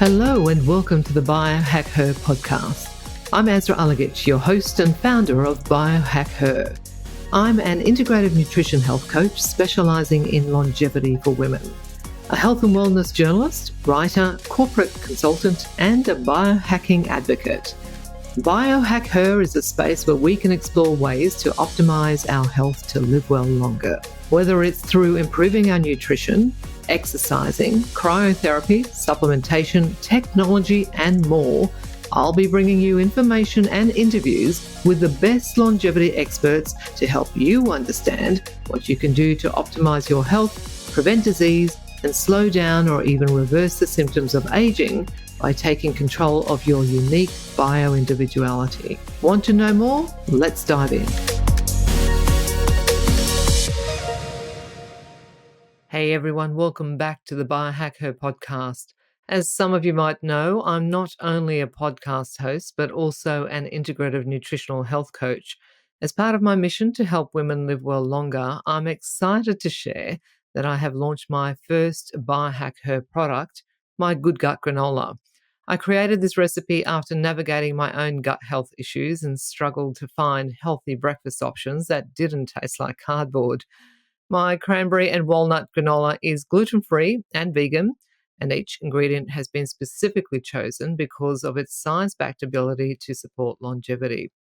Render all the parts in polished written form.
Hello and welcome to the Biohacker podcast. I'm Azra Ulagich, your host and founder of Biohacker. I'm an integrative nutrition health coach specializing in longevity for women, a health and wellness journalist, writer, corporate consultant, and a biohacking advocate. Biohacker is a space where we can explore ways to optimize our health to live well longer, whether it's through improving our nutrition, exercising, cryotherapy, supplementation, technology, and more. I'll be bringing you information and interviews with the best longevity experts to help you understand what you can do to optimize your health, prevent disease, and slow down or even reverse the symptoms of aging by taking control of your unique bio-individuality. Want to know more? Let's dive in. Hey everyone, welcome back to the Biohacker podcast. As some of you might know, I'm not only a podcast host, but also an integrative nutritional health coach. As part of my mission to help women live well longer, I'm excited to share that I have launched my first Biohacker product, my Good Gut Granola. I created this recipe after navigating my own gut health issues and struggled to find healthy breakfast options that didn't taste like cardboard. My cranberry and walnut granola is gluten-free and vegan, and each ingredient has been specifically chosen because of its science-backed ability to support longevity.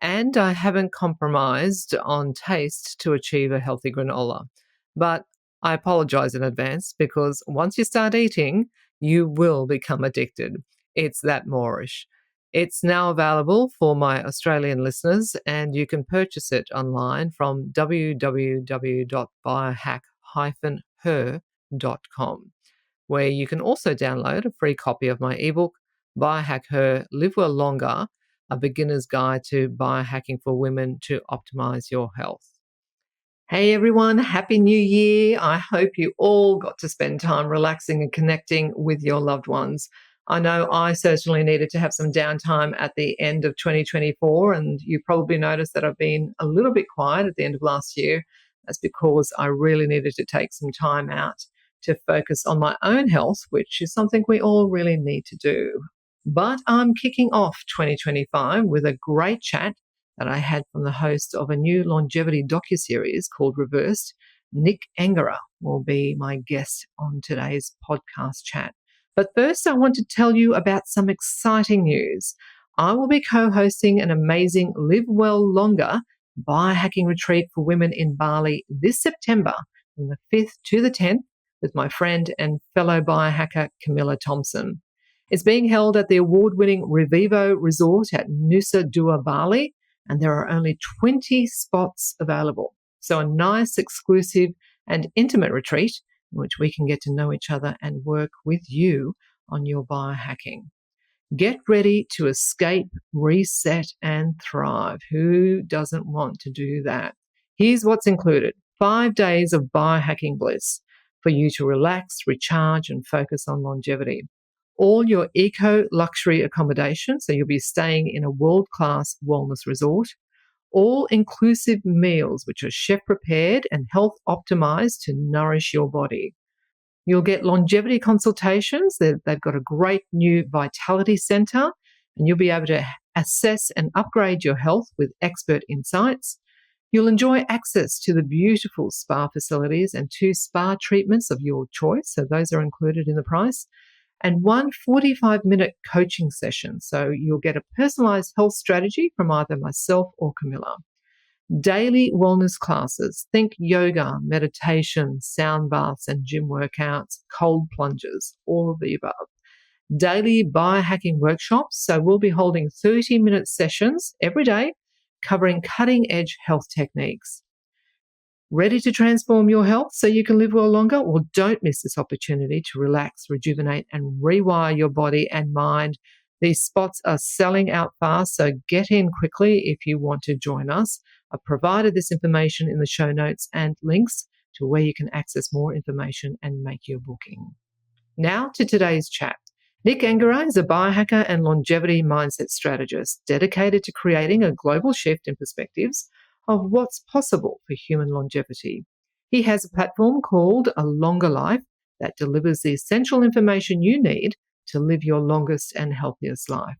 And I haven't compromised on taste to achieve a healthy granola. But I apologize in advance because once you start eating, you will become addicted. It's that Moorish. It's now available for my Australian listeners, and you can purchase it online from www.biohack-her.com, where you can also download a free copy of my ebook, Biohacker Live Well Longer, a beginner's guide to biohacking for women to optimize your health. Hey everyone, Happy New Year. I hope you all got to spend time relaxing and connecting with your loved ones. I know I certainly needed to have some downtime at the end of 2024, and you probably noticed that I've been a little bit quiet at the end of last year. That's because I really needed to take some time out to focus on my own health, which is something we all really need to do. But I'm kicking off 2025 with a great chat that I had from the host of a new longevity docuseries called Reversed. Nick Engerer will be my guest on today's podcast chat. But first, I want to tell you about some exciting news. I will be co-hosting an amazing Live Well Longer biohacking retreat for women in Bali this September from the 5th to the 10th with my friend and fellow biohacker Camilla Thompson. It's being held at the award-winning Revivo Resort at Nusa Dua, Bali, and there are only 20 spots available. So a nice, exclusive and intimate retreat in which we can get to know each other and work with you on your biohacking. Get ready to escape, reset, and thrive. Who doesn't want to do that? Here's what's included. 5 days of biohacking bliss for you to relax, recharge, and focus on longevity. All your eco-luxury accommodation, so you'll be staying in a world-class wellness resort. All-inclusive meals, which are chef-prepared and health-optimized to nourish your body. You'll get longevity consultations. They've got a great new vitality center, and you'll be able to assess and upgrade your health with expert insights. You'll enjoy access to the beautiful spa facilities and 2 spa treatments of your choice, so those are included in the price, and 1 45-minute coaching session. So you'll get a personalized health strategy from either myself or Camilla. Daily wellness classes, think yoga, meditation, sound baths and gym workouts, cold plunges, all of the above. Daily biohacking workshops. So we'll be holding 30-minute sessions every day covering cutting-edge health techniques. Ready to transform your health so you can live well longer? Well, don't miss this opportunity to relax, rejuvenate, and rewire your body and mind. These spots are selling out fast, so get in quickly if you want to join us. I've provided this information in the show notes and links to where you can access more information and make your booking. Now to today's chat. Nick Engerer is a biohacker and longevity mindset strategist dedicated to creating a global shift in perspectives of what's possible for human longevity. He has a platform called A Longer Life that delivers the essential information you need to live your longest and healthiest life.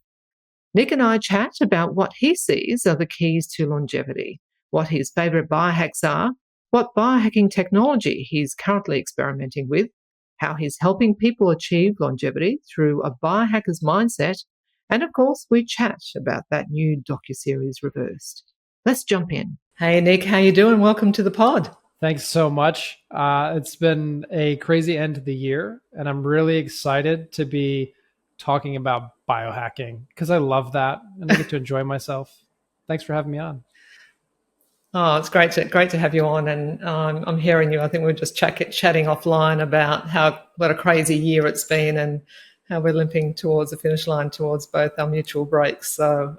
Nick and I chat about what he sees are the keys to longevity, what his favourite biohacks are, what biohacking technology he's currently experimenting with, how he's helping people achieve longevity through a biohacker's mindset, and of course, we chat about that new docuseries Reversed. Let's jump in. Hey Nick, how you doing? Welcome to the pod. Thanks so much. It's been a crazy end to the year, and I'm really excited to be talking about biohacking because I love that and I get to enjoy myself. Thanks for having me on. Oh, it's great to have you on, and I'm hearing you. I think we are just chatting offline about what a crazy year it's been, and how we're limping towards the finish line towards both our mutual breaks. So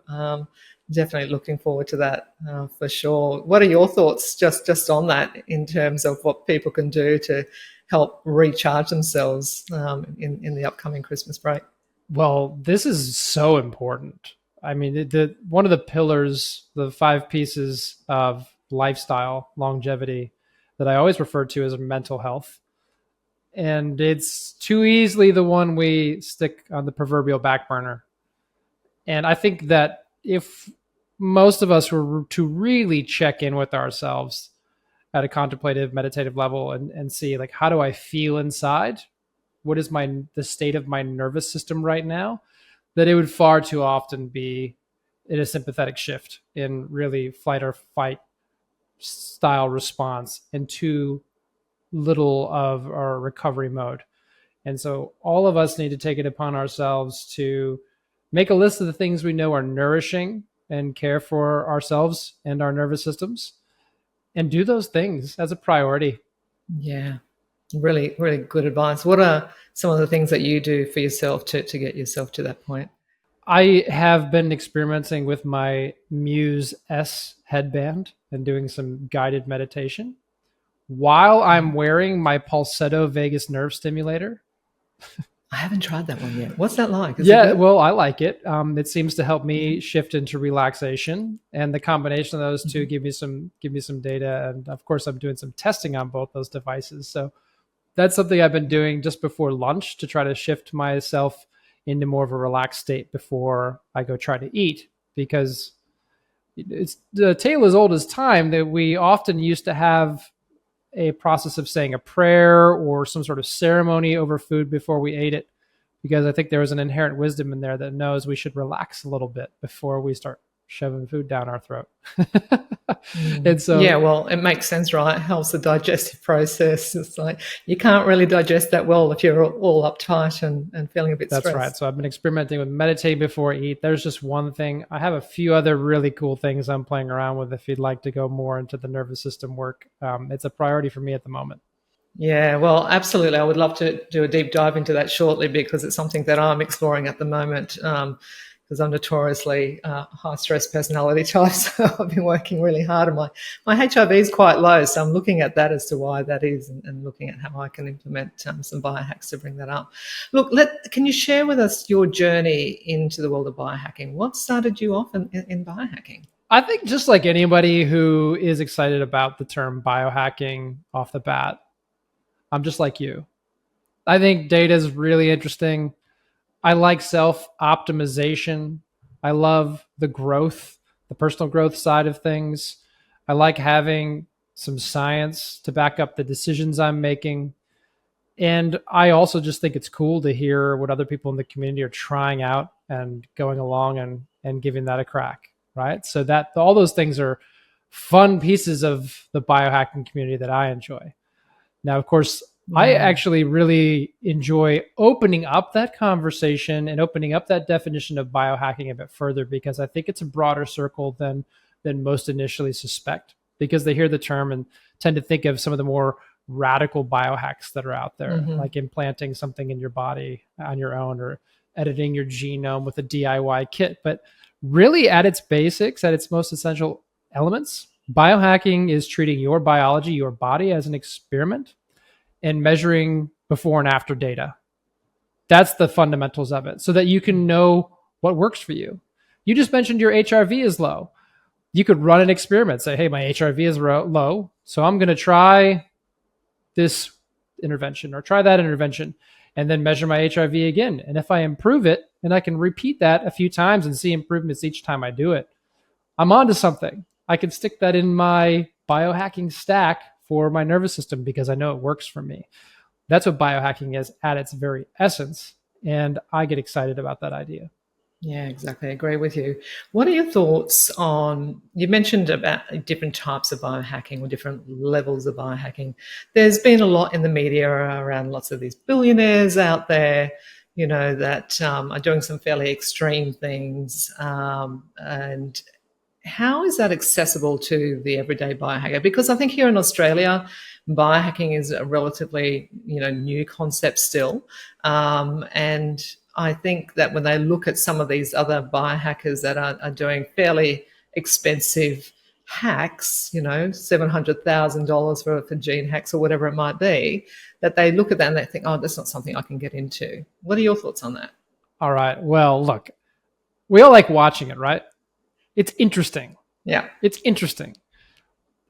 definitely looking forward to that for sure. What are your thoughts just on that in terms of what people can do to help recharge themselves in the upcoming Christmas break? Well, this is so important. I mean, one of the pillars, the 5 pieces of lifestyle longevity that I always refer to as mental health. And it's too easily the one we stick on the proverbial back burner. And I think that if most of us were to really check in with ourselves at a contemplative, meditative level and see, like, how do I feel inside? What is the state of my nervous system right now? That it would far too often be in a sympathetic shift in really flight or fight style response and too little of our recovery mode. And so all of us need to take it upon ourselves to make a list of the things we know are nourishing and care for ourselves and our nervous systems and do those things as a priority. Yeah, really, really good advice. What are some of the things that you do for yourself to get yourself to that point? I have been experimenting with my Muse S headband and doing some guided meditation while I'm wearing my Pulsetto vagus nerve stimulator. I haven't tried that one yet. What's that like? Is it Yeah, good? well, I like it. It seems to help me shift into relaxation, and the combination of those two give me some data. And of course, I'm doing some testing on both those devices. So that's something I've been doing just before lunch to try to shift myself into more of a relaxed state before I go try to eat, because it's the tale as old as time that we often used to have a process of saying a prayer or some sort of ceremony over food before we ate it, because I think there was an inherent wisdom in there that knows we should relax a little bit before we start shoving food down our throat. And so, Yeah, well, it makes sense, right? It helps the digestive process. It's like you can't really digest that well if you're all uptight and feeling a bit that's stressed. right. So I've been experimenting with meditating before I eat. There's just one thing. I have a few other really cool things I'm playing around with if you'd like to go more into the nervous system work. It's a priority for me at the moment. Yeah, well, absolutely. I would love to do a deep dive into that shortly because it's something that I'm exploring at the moment. Because I'm notoriously high stress personality type, so I've been working really hard, and my HIV is quite low. So I'm looking at that as to why that is, and looking at how I can implement some biohacks to bring that up. Look, can you share with us your journey into the world of biohacking? What started you off in biohacking? I think just like anybody who is excited about the term biohacking off the bat, I'm just like you. I think data is really interesting. I like self optimization. I love the growth, the personal growth side of things. I like having some science to back up the decisions I'm making. And I also just think it's cool to hear what other people in the community are trying out and going along and giving that a crack. Right. So that all those things are fun pieces of the biohacking community that I enjoy. Now, of course, I Yeah. actually really enjoy opening up that conversation and opening up that definition of biohacking a bit further, because I think it's a broader circle than most initially suspect, because they hear the term and tend to think of some of the more radical biohacks that are out there, Mm-hmm. like implanting something in your body on your own or editing your genome with a DIY kit. But really, at its basics, at its most essential elements, biohacking is treating your biology, your body, as an experiment and measuring before and after data. That's the fundamentals of it, so that you can know what works for you. You just mentioned your HRV is low. You could run an experiment, say, hey, my HRV is low, so I'm going to try this intervention or try that intervention. and then measure my HRV again. And if I improve it, and I can repeat that a few times and see improvements each time I do it, I'm onto something. I can stick that in my biohacking stack for my nervous system because I know it works for me. That's what biohacking is at its very essence. And I get excited about that idea. Yeah, exactly. I agree with you. What are your thoughts on, you mentioned about different types of biohacking or different levels of biohacking. There's been a lot in the media around lots of these billionaires out there, that are doing some fairly extreme things. And how is that accessible to the everyday biohacker? Because I think here in Australia, biohacking is a relatively new concept still, and I think that when they look at some of these other biohackers that are doing fairly expensive hacks, $700,000 for gene hacks or whatever it might be, that they look at that and they think, oh, that's not something I can get into. What are your thoughts on that? All right. Well, look, we all like watching it, right? It's interesting. Yeah. It's interesting.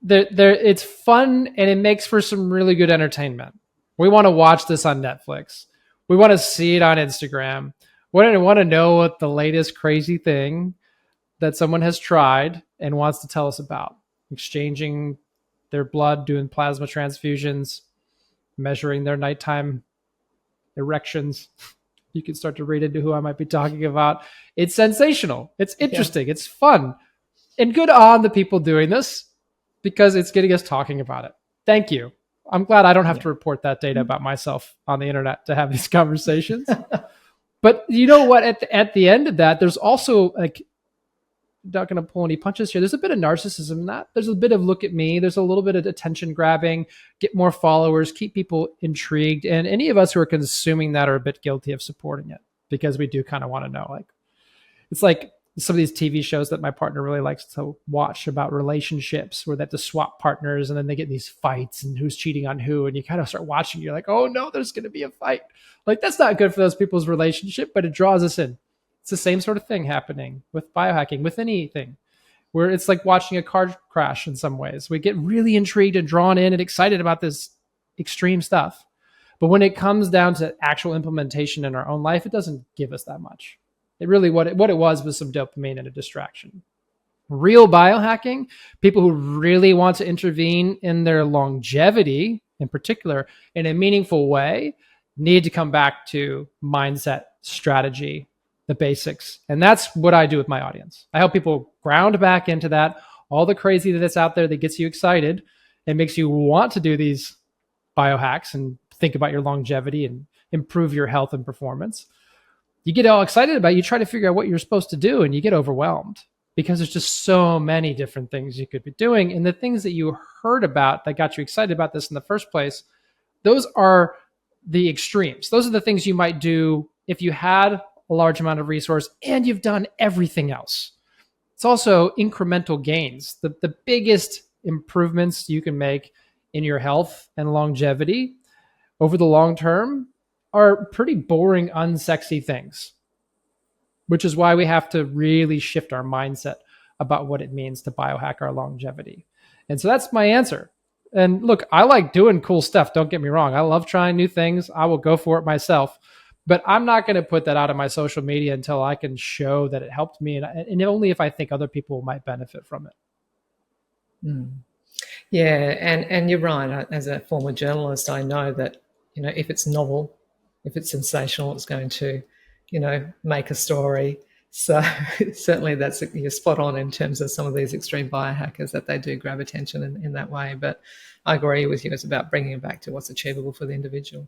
It's fun and it makes for some really good entertainment. We want to watch this on Netflix. We want to see it on Instagram. We want to know what the latest crazy thing that someone has tried and wants to tell us about. Exchanging their blood, doing plasma transfusions, measuring their nighttime erections. You can start to read into who I might be talking about. It's sensational. It's interesting. Yeah. It's fun. And good on the people doing this because it's getting us talking about it. Thank you. I'm glad I don't have to report that data about myself on the internet to have these conversations. But you know what? At the end of that, there's also not going to pull any punches here. There's a bit of narcissism in that. There's a bit of look at me. There's a little bit of attention grabbing, get more followers, keep people intrigued. And any of us who are consuming that are a bit guilty of supporting it because we do kind of want to know. It's like some of these TV shows that my partner really likes to watch about relationships where they have to swap partners and then they get in these fights and who's cheating on who. And you kind of start watching, you're like, oh no, there's going to be a fight. That's not good for those people's relationship, but it draws us in. It's the same sort of thing happening with biohacking, with anything, where it's like watching a car crash in some ways. We get really intrigued and drawn in and excited about this extreme stuff. But when it comes down to actual implementation in our own life, it doesn't give us that much. It really, what it was some dopamine and a distraction. Real biohacking, people who really want to intervene in their longevity, in particular, in a meaningful way, need to come back to mindset, strategy, the basics. And that's what I do with my audience. I help people ground back into that, all the crazy that's out there that gets you excited and makes you want to do these biohacks and think about your longevity and improve your health and performance. You get all excited about it, you try to figure out what you're supposed to do and you get overwhelmed because there's just so many different things you could be doing. And the things that you heard about that got you excited about this in the first place, those are the extremes. Those are the things you might do if you had a large amount of resource and you've done everything else. It's also incremental gains. The biggest improvements you can make in your health and longevity over the long term are pretty boring, unsexy things, which is why we have to really shift our mindset about what it means to biohack our longevity. And so that's my answer. And look, I like doing cool stuff. Don't get me wrong. I love trying new things. I will go for it myself. But I'm not going to put that out on my social media until I can show that it helped me, and only if I think other people might benefit from it. Mm. Yeah, and you're right. As a former journalist, I know that if it's novel, if it's sensational, it's going to make a story. So certainly you're spot on in terms of some of these extreme biohackers that they do grab attention in that way. But I agree with you. It's about bringing it back to what's achievable for the individual.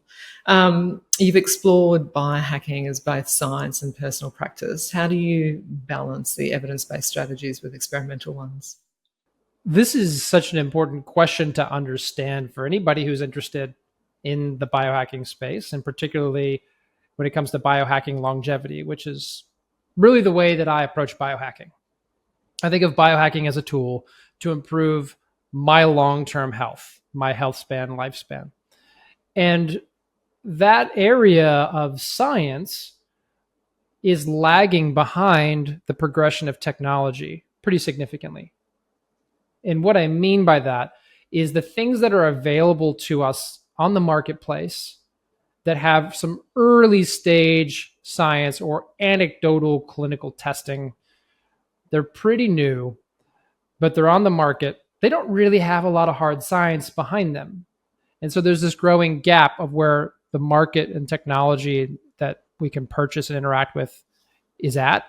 You've explored biohacking as both science and personal practice. How do you balance the evidence-based strategies with experimental ones? This is such an important question to understand for anybody who's interested in the biohacking space, and particularly when it comes to biohacking longevity, which is really the way that I approach biohacking. I think of biohacking as a tool to improve my long-term health, my health span, lifespan. And that area of science is lagging behind the progression of technology pretty significantly. And what I mean by that is the things that are available to us on the marketplace that have some early stage science or anecdotal clinical testing. They're pretty new, but they're on the market. They don't really have a lot of hard science behind them. And so there's this growing gap of where the market and technology that we can purchase and interact with is at,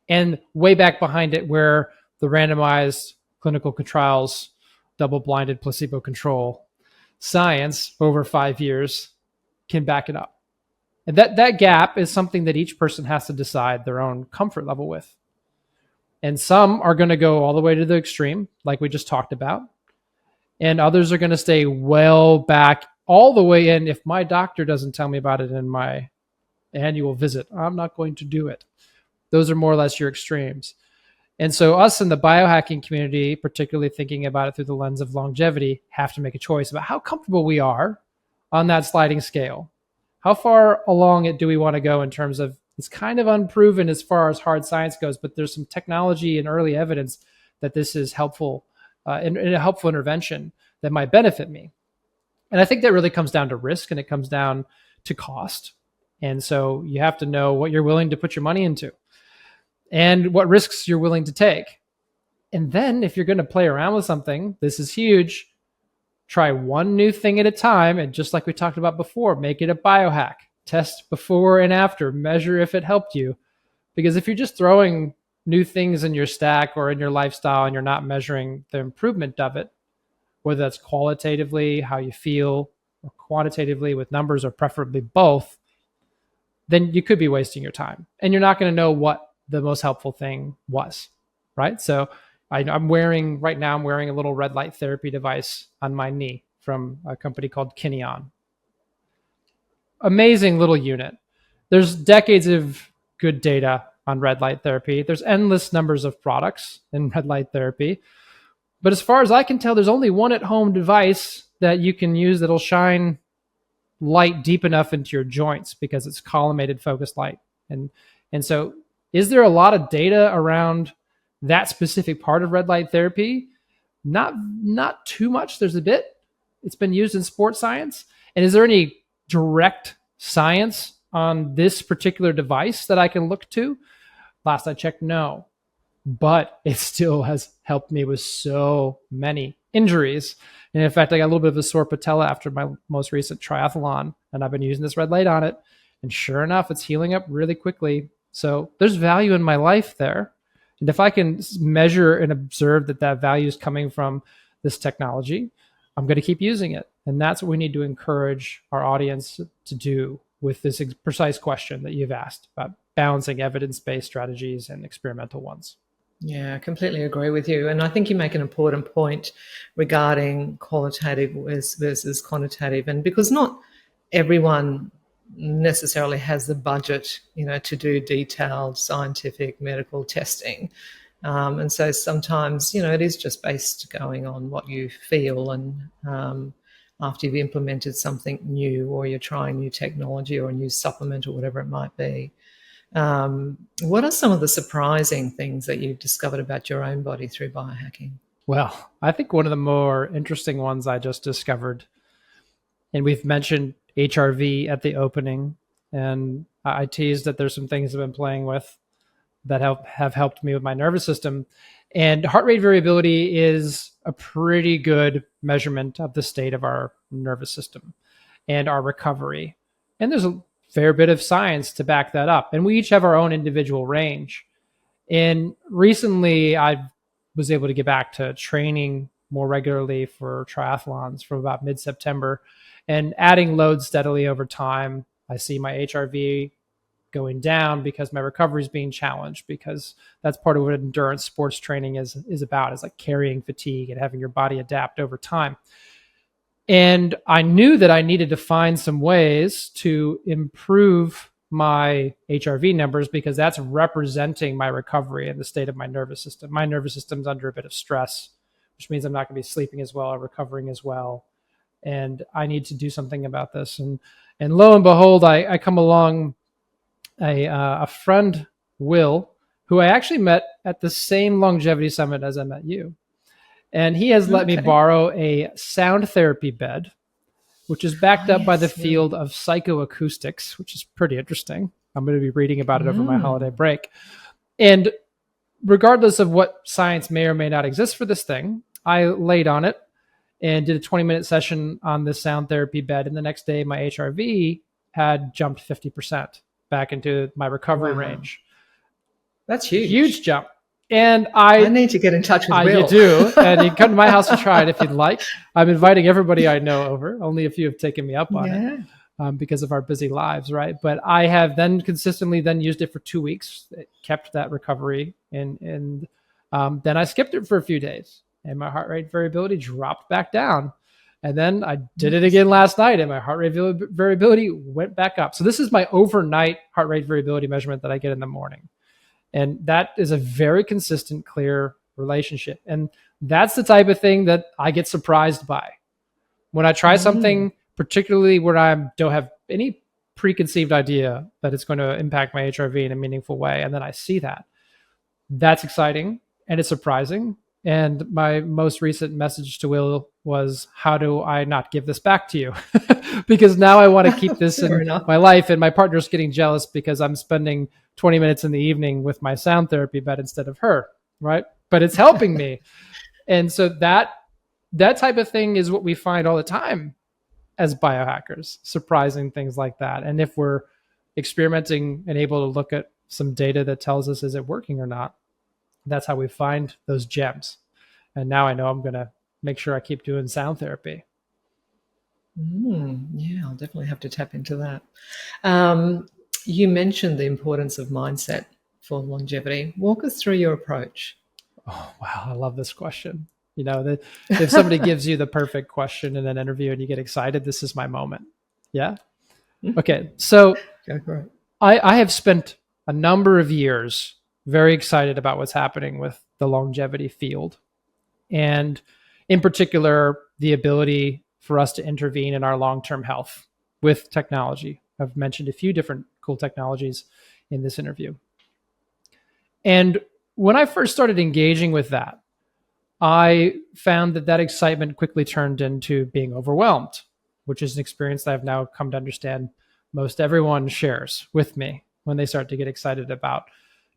and way back behind it where the randomized clinical trials, double-blinded placebo control science over 5 years can back it up. And that gap is something that each person has to decide their own comfort level with. And some are going to go all the way to the extreme, like we just talked about. And others are going to stay well back all the way in. If my doctor doesn't tell me about it in my annual visit, I'm not going to do it. Those are more or less your extremes. And so us in the biohacking community, particularly thinking about it through the lens of longevity, have to make a choice about how comfortable we are on that sliding scale. How far along it do we want to go in terms of, it's kind of unproven as far as hard science goes, but there's some technology and early evidence that this is helpful and a helpful intervention that might benefit me. And I think that really comes down to risk, and it comes down to cost. And so you have to know what you're willing to put your money into and what risks you're willing to take. And then if you're going to play around with something, this is huge. Try one new thing at a time. And just like we talked about before, make it a biohack. Test before and after. Measure if it helped you. Because if you're just throwing new things in your stack or in your lifestyle and you're not measuring the improvement of it, whether that's qualitatively, how you feel, or quantitatively with numbers, or preferably both, then you could be wasting your time. And you're not going to know what the most helpful thing was, right? So I'm wearing a little red light therapy device on my knee from a company called Kineon. Amazing little unit. There's decades of good data on red light therapy. There's endless numbers of products in red light therapy. But as far as I can tell, there's only one at-home device that you can use that'll shine light deep enough into your joints because it's collimated focused light. And so is there a lot of data around that specific part of red light therapy? Not too much. There's a bit. It's been used in sports science. And is there any direct science on this particular device that I can look to? Last I checked, no. But it still has helped me with so many injuries. And in fact, I got a little bit of a sore patella after my most recent triathlon, and I've been using this red light on it. And sure enough, it's healing up really quickly. So there's value in my life there. And if I can measure and observe that value is coming from this technology, I'm going to keep using it. And that's what we need to encourage our audience to do with this precise question that you've asked about balancing evidence-based strategies and experimental ones. Yeah, I completely agree with you. And I think you make an important point regarding qualitative versus quantitative. And because not everyone necessarily has the budget, to do detailed scientific medical testing. And so sometimes, it is just based going on what you feel. And after you've implemented something new, or you're trying new technology or a new supplement or whatever it might be. What are some of the surprising things that you've discovered about your own body through biohacking? Well, I think one of the more interesting ones I just discovered, and we've mentioned HRV at the opening, and I teased that there's some things I've been playing with that have helped me with my nervous system. And heart rate variability is a pretty good measurement of the state of our nervous system and our recovery. And there's a fair bit of science to back that up. And we each have our own individual range. And recently I was able to get back to training more regularly for triathlons from about mid-September and adding load steadily over time. I see my HRV going down because my recovery is being challenged, because that's part of what endurance sports training is about, is like carrying fatigue and having your body adapt over time. And I knew that I needed to find some ways to improve my HRV numbers, because that's representing my recovery and the state of my nervous system. My nervous system's under a bit of stress, which means I'm not going to be sleeping as well or recovering as well. And I need to do something about this. And lo and behold, I come along a friend, Will, who I actually met at the same longevity summit as I met you. And he has let me borrow a sound therapy bed which is backed up by the Yes. Yeah. field of psychoacoustics, which is pretty interesting. I'm going to be reading about it over my holiday break. And regardless of what science may or may not exist for this thing, I laid on it and did a 20-minute session on this sound therapy bed. And the next day, my HRV had jumped 50% back into my recovery range. That's huge. Huge jump. And I need to get in touch with Will. You do. And you can come to my house and try it if you'd like. I'm inviting everybody I know over. Only a few have taken me up on it because of our busy lives, right? But I have then consistently then used it for 2 weeks. It kept that recovery. And then I skipped it for a few days. And my heart rate variability dropped back down. And then I did it again last night, and my heart rate variability went back up. So this is my overnight heart rate variability measurement that I get in the morning. And that is a very consistent, clear relationship. And that's the type of thing that I get surprised by. When I try something, particularly where I don't have any preconceived idea that it's going to impact my HRV in a meaningful way, and then I see that, that's exciting and it's surprising. And my most recent message to Will was, how do I not give this back to you? Because now I want to keep this in my life, and my partner's getting jealous because I'm spending 20 minutes in the evening with my sound therapy bed instead of her, right? But it's helping me. And so that type of thing is what we find all the time as biohackers, surprising things like that. And if we're experimenting and able to look at some data that tells us, is it working or not? That's how we find those gems. And now I know I'm going to make sure I keep doing sound therapy. Yeah, I'll definitely have to tap into that. You mentioned the importance of mindset for longevity. Walk us through your approach. Oh, wow. I love this question. You know, that if somebody gives you the perfect question in an interview and you get excited, this is my moment. Yeah. Okay. So I have spent a number of years very excited about what's happening with the longevity field. And in particular, the ability for us to intervene in our long-term health with technology. I've mentioned a few different cool technologies in this interview. And when I first started engaging with that, I found that excitement quickly turned into being overwhelmed, which is an experience that I've now come to understand most everyone shares with me when they start to get excited about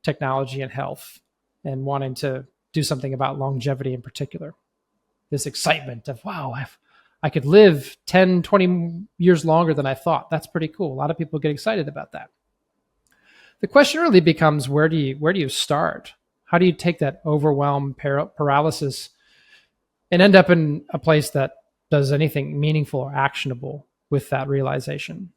technology and health and wanting to do something about longevity in particular. This excitement of, wow, I could live 10, 20 years longer than I thought. That's pretty cool. A lot of people get excited about that. The question really becomes, where do you start? How do you take that overwhelm, paralysis, and end up in a place that does anything meaningful or actionable with that realization?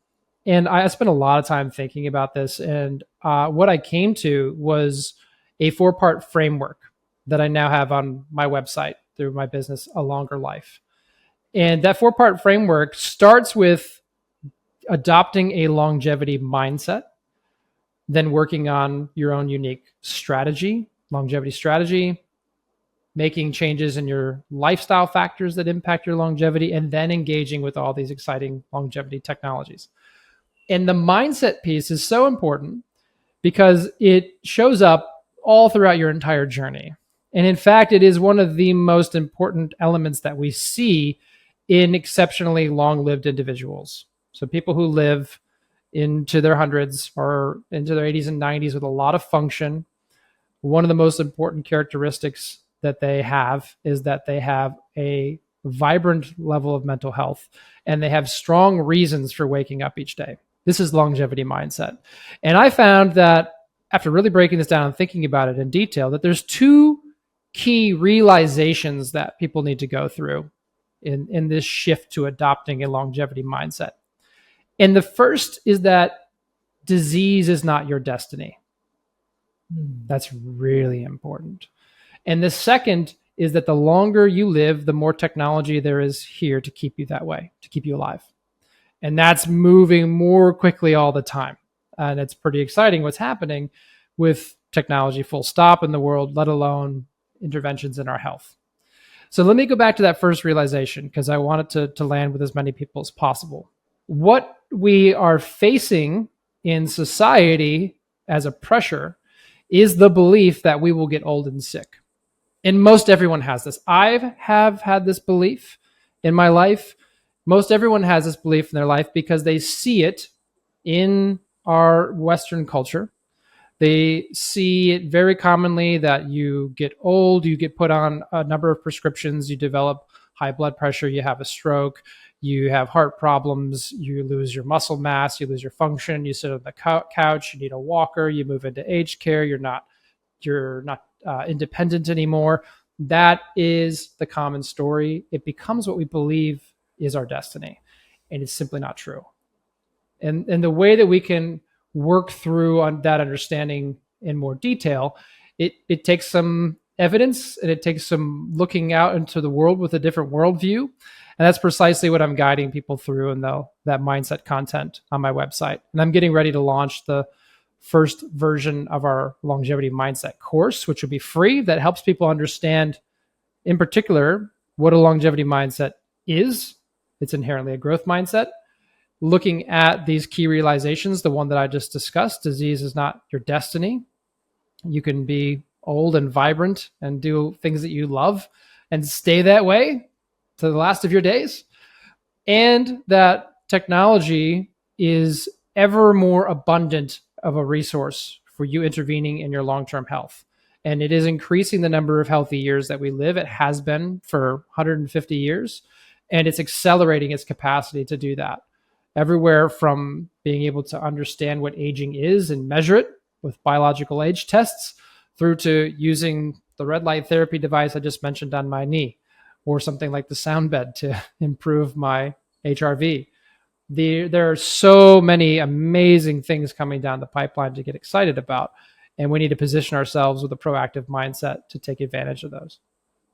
And I spent a lot of time thinking about this. And what I came to was a 4-part framework that I now have on my website through my business, A Longer Life. And that 4-part framework starts with adopting a longevity mindset, then working on your own unique strategy, longevity strategy, making changes in your lifestyle factors that impact your longevity, and then engaging with all these exciting longevity technologies. And the mindset piece is so important because it shows up all throughout your entire journey. And in fact, it is one of the most important elements that we see in exceptionally long-lived individuals. So people who live into their hundreds or into their 80s and 90s with a lot of function, one of the most important characteristics that they have is that they have a vibrant level of mental health and they have strong reasons for waking up each day. This is longevity mindset. And I found that after really breaking this down and thinking about it in detail, that there's 2 key realizations that people need to go through in this shift to adopting a longevity mindset. And the first is that disease is not your destiny. That's really important. And the second is that the longer you live, the more technology there is here to keep you that way, to keep you alive. And that's moving more quickly all the time. And it's pretty exciting what's happening with technology full stop in the world, let alone interventions in our health. So let me go back to that first realization because I want it to land with as many people as possible. What we are facing in society as a pressure is the belief that we will get old and sick. And most everyone has this. I have had this belief in my life. Most everyone has this belief in their life because they see it in our Western culture. They see it very commonly that you get old, you get put on a number of prescriptions, you develop high blood pressure, you have a stroke, you have heart problems, you lose your muscle mass, you lose your function, you sit on the couch, you need a walker, you move into aged care, you're not independent anymore. That is the common story. It becomes what we believe is our destiny, and it's simply not true. And the way that we can work through on that understanding in more detail, it takes some evidence and it takes some looking out into the world with a different worldview. And that's precisely what I'm guiding people through in that mindset content on my website. And I'm getting ready to launch the first version of our longevity mindset course, which will be free, that helps people understand, in particular, what a longevity mindset is. It's inherently a growth mindset. Looking at these key realizations, the one that I just discussed, disease is not your destiny. You can be old and vibrant and do things that you love and stay that way to the last of your days. And that technology is ever more abundant of a resource for you intervening in your long-term health. And it is increasing the number of healthy years that we live. It has been for 150 years, and it's accelerating its capacity to do that. Everywhere from being able to understand what aging is and measure it with biological age tests, through to using the red light therapy device I just mentioned on my knee, or something like the sound bed to improve my HRV. There are so many amazing things coming down the pipeline to get excited about, and we need to position ourselves with a proactive mindset to take advantage of those.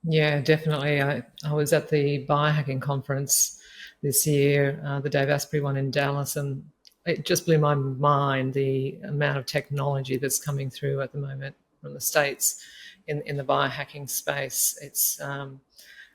Yeah, definitely. I was at the Biohacking conference this year, the Dave Asprey one in Dallas, and it just blew my mind the amount of technology that's coming through at the moment from the States in the biohacking space. It's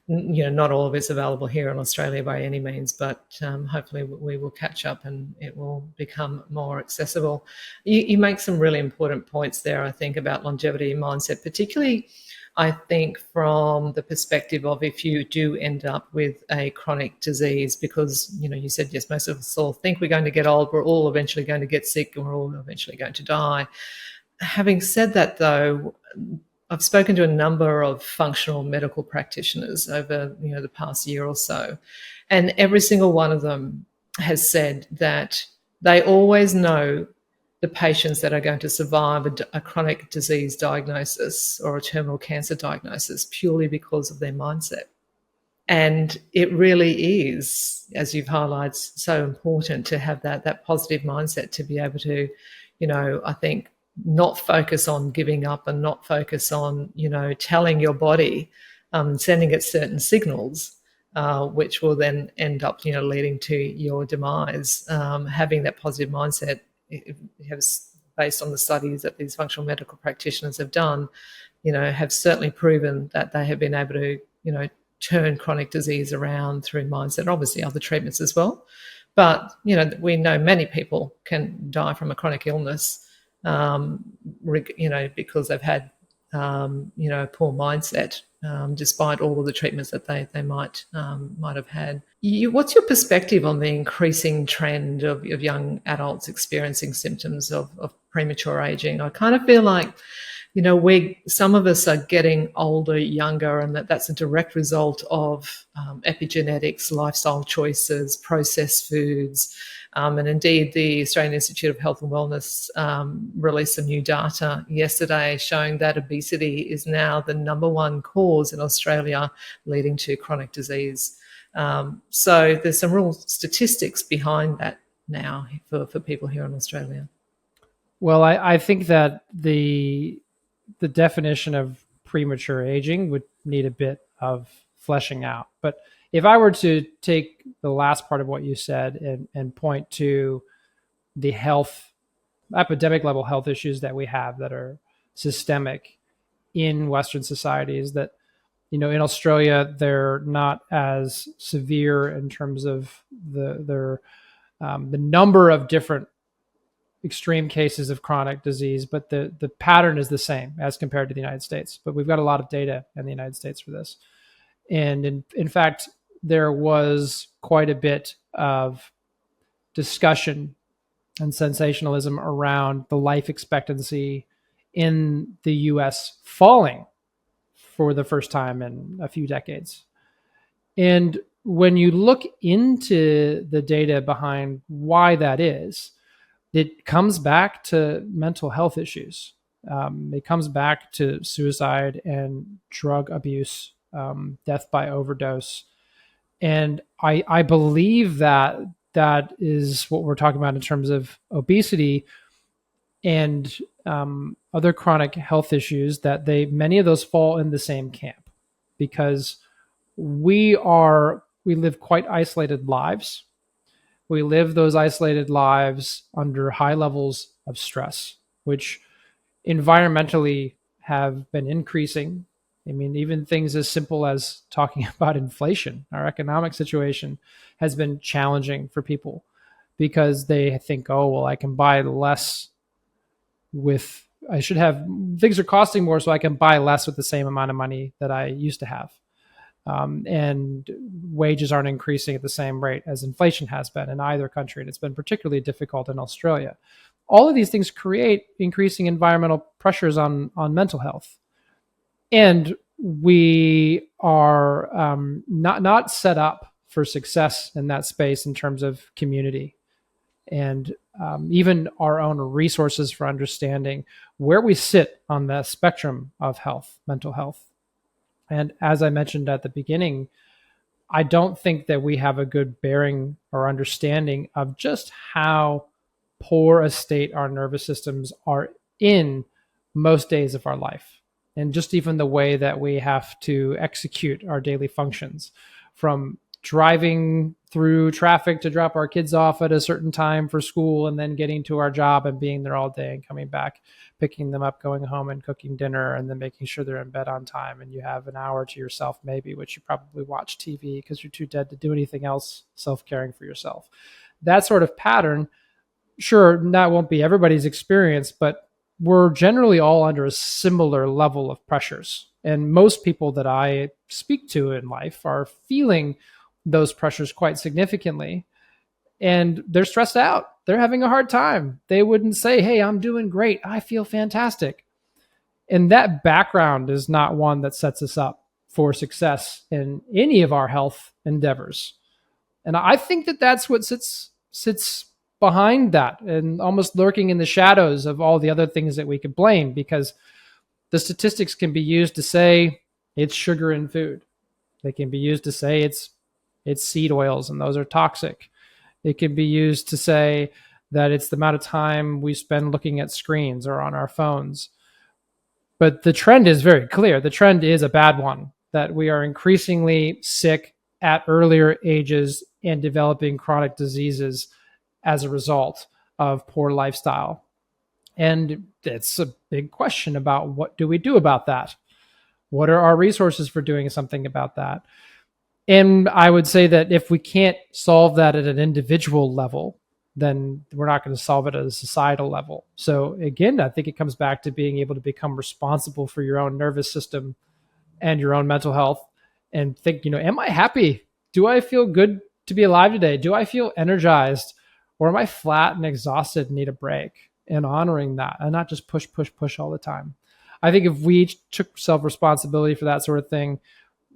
not all of it's available here in Australia by any means, but hopefully we will catch up and it will become more accessible. You make some really important points there, I think, about longevity mindset, particularly I think from the perspective of if you do end up with a chronic disease, because you said yes, most of us all think we're going to get old, we're all eventually going to get sick, and we're all eventually going to die. Having said that, though, I've spoken to a number of functional medical practitioners over the past year or so, and every single one of them has said that they always know the patients that are going to survive a chronic disease diagnosis or a terminal cancer diagnosis purely because of their mindset. And it really is, as you've highlighted, so important to have that positive mindset to be able to, I think, not focus on giving up and not focus on, telling your body, sending it certain signals, which will then end up, leading to your demise. Having that positive mindset, it has, based on the studies that these functional medical practitioners have done, have certainly proven that they have been able to, turn chronic disease around through mindset, obviously other treatments as well. But, we know many people can die from a chronic illness, because they've had, poor mindset, despite all of the treatments that they might have had. What's your perspective on the increasing trend of young adults experiencing symptoms of premature aging? I kind of feel like some of us are getting older, younger, and that's a direct result of epigenetics, lifestyle choices, processed foods. And indeed, the Australian Institute of Health and Wellness released some new data yesterday showing that obesity is now the number one cause in Australia leading to chronic disease. So there's some real statistics behind that now for people here in Australia. Well, I think that the definition of premature aging would need a bit of fleshing out. But if I were to take the last part of what you said and point to the epidemic level health issues that we have that are systemic in Western societies, that in Australia they're not as severe in terms of the number of different extreme cases of chronic disease, but the pattern is the same as compared to the United States. But we've got a lot of data in the United States for this. And in fact, there was quite a bit of discussion and sensationalism around the life expectancy in the US falling for the first time in a few decades. And when you look into the data behind why that is, it comes back to mental health issues. It comes back to suicide and drug abuse, death by overdose. And I believe that that is what we're talking about in terms of obesity and other chronic health issues, that many of those fall in the same camp, because we live quite isolated lives. We live those isolated lives under high levels of stress, which environmentally have been increasing. I mean, even things as simple as talking about inflation, our economic situation has been challenging for people because they think, oh, well, I can buy less with, I should have, things are costing more, so I can buy less with the same amount of money that I used to have. And wages aren't increasing at the same rate as inflation has been in either country. And it's been particularly difficult in Australia. All of these things create increasing environmental pressures on mental health. And we are not set up for success in that space in terms of community and even our own resources for understanding where we sit on the spectrum of health, mental health. And as I mentioned at the beginning, I don't think that we have a good bearing or understanding of just how poor a state our nervous systems are in most days of our life. And just even the way that we have to execute our daily functions, from driving through traffic to drop our kids off at a certain time for school, and then getting to our job and being there all day and coming back, picking them up, going home and cooking dinner, and then making sure they're in bed on time. And you have an hour to yourself, maybe, which you probably watch TV because you're too dead to do anything else, self-caring for yourself. That sort of pattern, sure, that won't be everybody's experience, but we're generally all under a similar level of pressures. And most people that I speak to in life are feeling those pressures quite significantly. And they're stressed out. They're having a hard time. They wouldn't say, hey, I'm doing great. I feel fantastic. And that background is not one that sets us up for success in any of our health endeavors. And I think that that's what sits behind that, and almost lurking in the shadows of all the other things that we could blame, because the statistics can be used to say it's sugar in food. They can be used to say it's seed oils and those are toxic. It can be used to say that it's the amount of time we spend looking at screens or on our phones. But the trend is very clear. The trend is a bad one, that we are increasingly sick at earlier ages and developing chronic diseases as a result of poor lifestyle. And it's a big question about what do we do about that? What are our resources for doing something about that? And I would say that if we can't solve that at an individual level, then we're not going to solve it at a societal level. So again, I think it comes back to being able to become responsible for your own nervous system and your own mental health, and think, am I happy? Do I feel good to be alive today? Do I feel energized? Or am I flat and exhausted and need a break? And honoring that, and not just push all the time. I think if we each took self-responsibility for that sort of thing,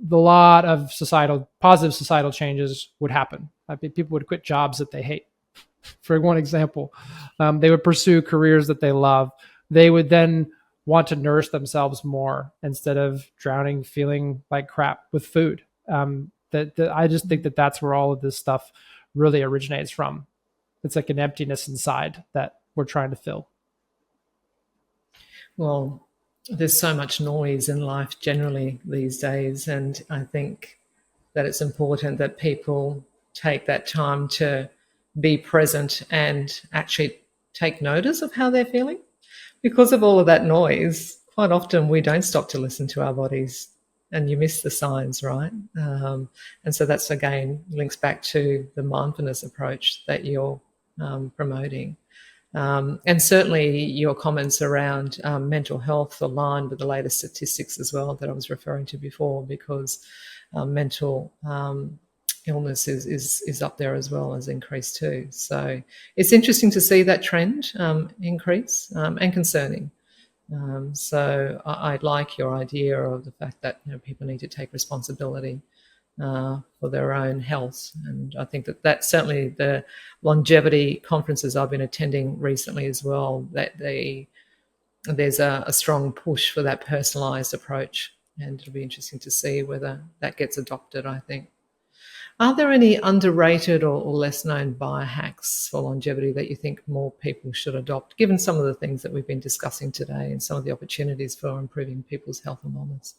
a lot of positive societal changes would happen. I think people would quit jobs that they hate. For one example, they would pursue careers that they love. They would then want to nourish themselves more instead of drowning, feeling like crap with food. I just think that that's where all of this stuff really originates from. It's like an emptiness inside that we're trying to fill. Well, there's so much noise in life generally these days, and I think that it's important that people take that time to be present and actually take notice of how they're feeling. Because of all of that noise, quite often we don't stop to listen to our bodies, and you miss the signs, right? And so that's, again, links back to the mindfulness approach that you're promoting. And certainly your comments around mental health align with the latest statistics as well that I was referring to before, because mental illness is up there as well as increased too. So it's interesting to see that trend increase, and concerning. So I like your idea of the fact that people need to take responsibility for their own health, and I think that's certainly the longevity conferences I've been attending recently as well. That there's a strong push for that personalised approach, and it'll be interesting to see whether that gets adopted. I think. Are there any underrated or less known biohacks for longevity that you think more people should adopt, given some of the things that we've been discussing today and some of the opportunities for improving people's health and wellness?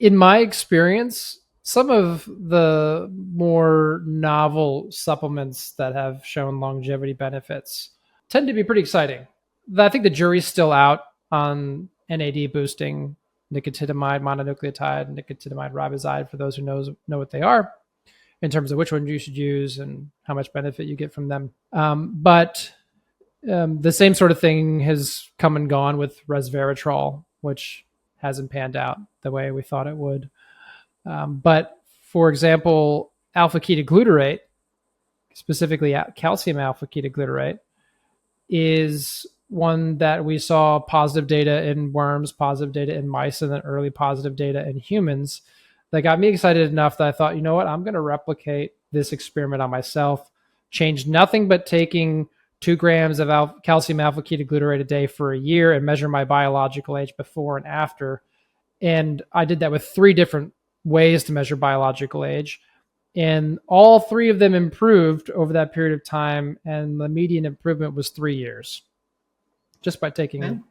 In my experience, some of the more novel supplements that have shown longevity benefits tend to be pretty exciting. I think the jury's still out on NAD boosting, nicotinamide mononucleotide, nicotinamide riboside, for those who know what they are, in terms of which one you should use and how much benefit you get from them. But the same sort of thing has come and gone with resveratrol, which hasn't panned out the way we thought it would. But for example, alpha-ketoglutarate, specifically calcium alpha-ketoglutarate, is one that we saw positive data in worms, positive data in mice, and then early positive data in humans that got me excited enough that I thought, you know what, I'm going to replicate this experiment on myself, change nothing but taking 2 grams of calcium alpha-ketoglutarate a day for a year and measure my biological age before and after. And I did that with 3 different ways to measure biological age. And all 3 of them improved over that period of time. And the median improvement was 3 years just by taking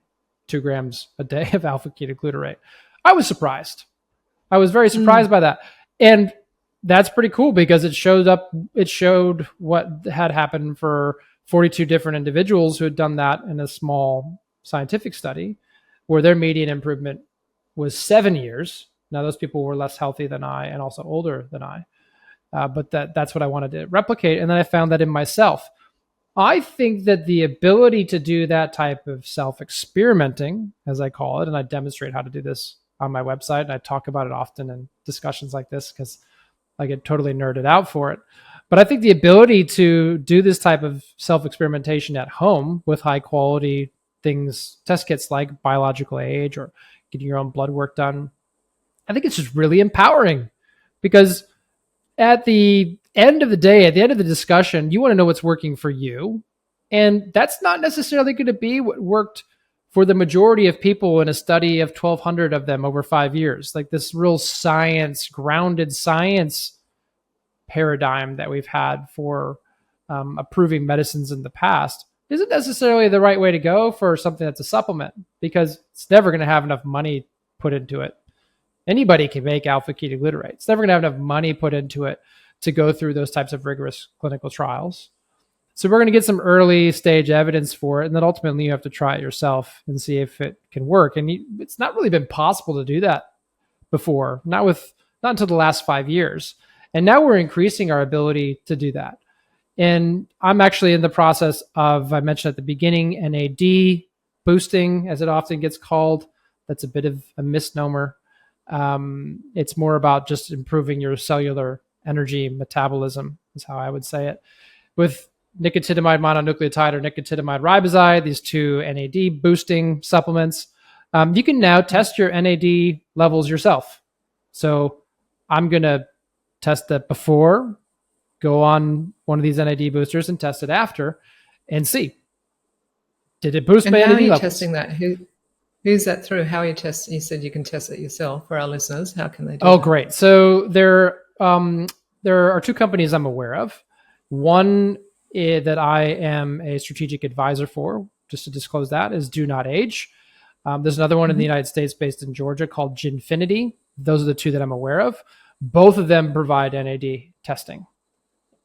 2 grams a day of alpha-ketoglutarate. I was surprised. I was very surprised by that. And that's pretty cool because it showed what had happened for 42 different individuals who had done that in a small scientific study where their median improvement was 7 years. Now, those people were less healthy than I and also older than I. But that's what I wanted to replicate. And then I found that in myself. I think that the ability to do that type of self-experimenting, as I call it, and I demonstrate how to do this on my website, and I talk about it often in discussions like this because I get totally nerded out for it. But I think the ability to do this type of self-experimentation at home with high quality things, test kits like biological age or getting your own blood work done, I think it's just really empowering because at the end of the day, at the end of the discussion, you want to know what's working for you. And that's not necessarily going to be what worked for the majority of people in a study of 1,200 of them over 5 years. Like this real science, grounded science paradigm that we've had for approving medicines in the past isn't necessarily the right way to go for something that's a supplement because it's never going to have enough money put into it. Anybody can make alpha-ketoglutarate. It's never going to have enough money put into it to go through those types of rigorous clinical trials. So we're going to get some early stage evidence for it, and then ultimately you have to try it yourself and see if it can work. And it's not really been possible to do that before, not until the last 5 years. And now we're increasing our ability to do that. And I'm actually in the process of, I mentioned at the beginning, NAD boosting, as it often gets called. That's a bit of a misnomer. It's more about just improving your cellular energy metabolism, is how I would say it. With nicotinamide mononucleotide or nicotinamide riboside, these 2 NAD boosting supplements, you can now test your NAD levels yourself. So I'm going to test that before, go on one of these NAD boosters and test it after and see. Did it boost my NAD levels? How are you testing that? Who's that through? How are you testing? You said you can test it yourself. For our listeners, how can they do that? Oh, great. So there are 2 companies I'm aware of. One that I am a strategic advisor for, just to disclose that, is Do Not Age. There's another one in the United States based in Georgia called Ginfinity. Those are the 2 that I'm aware of. Both of them provide NAD testing.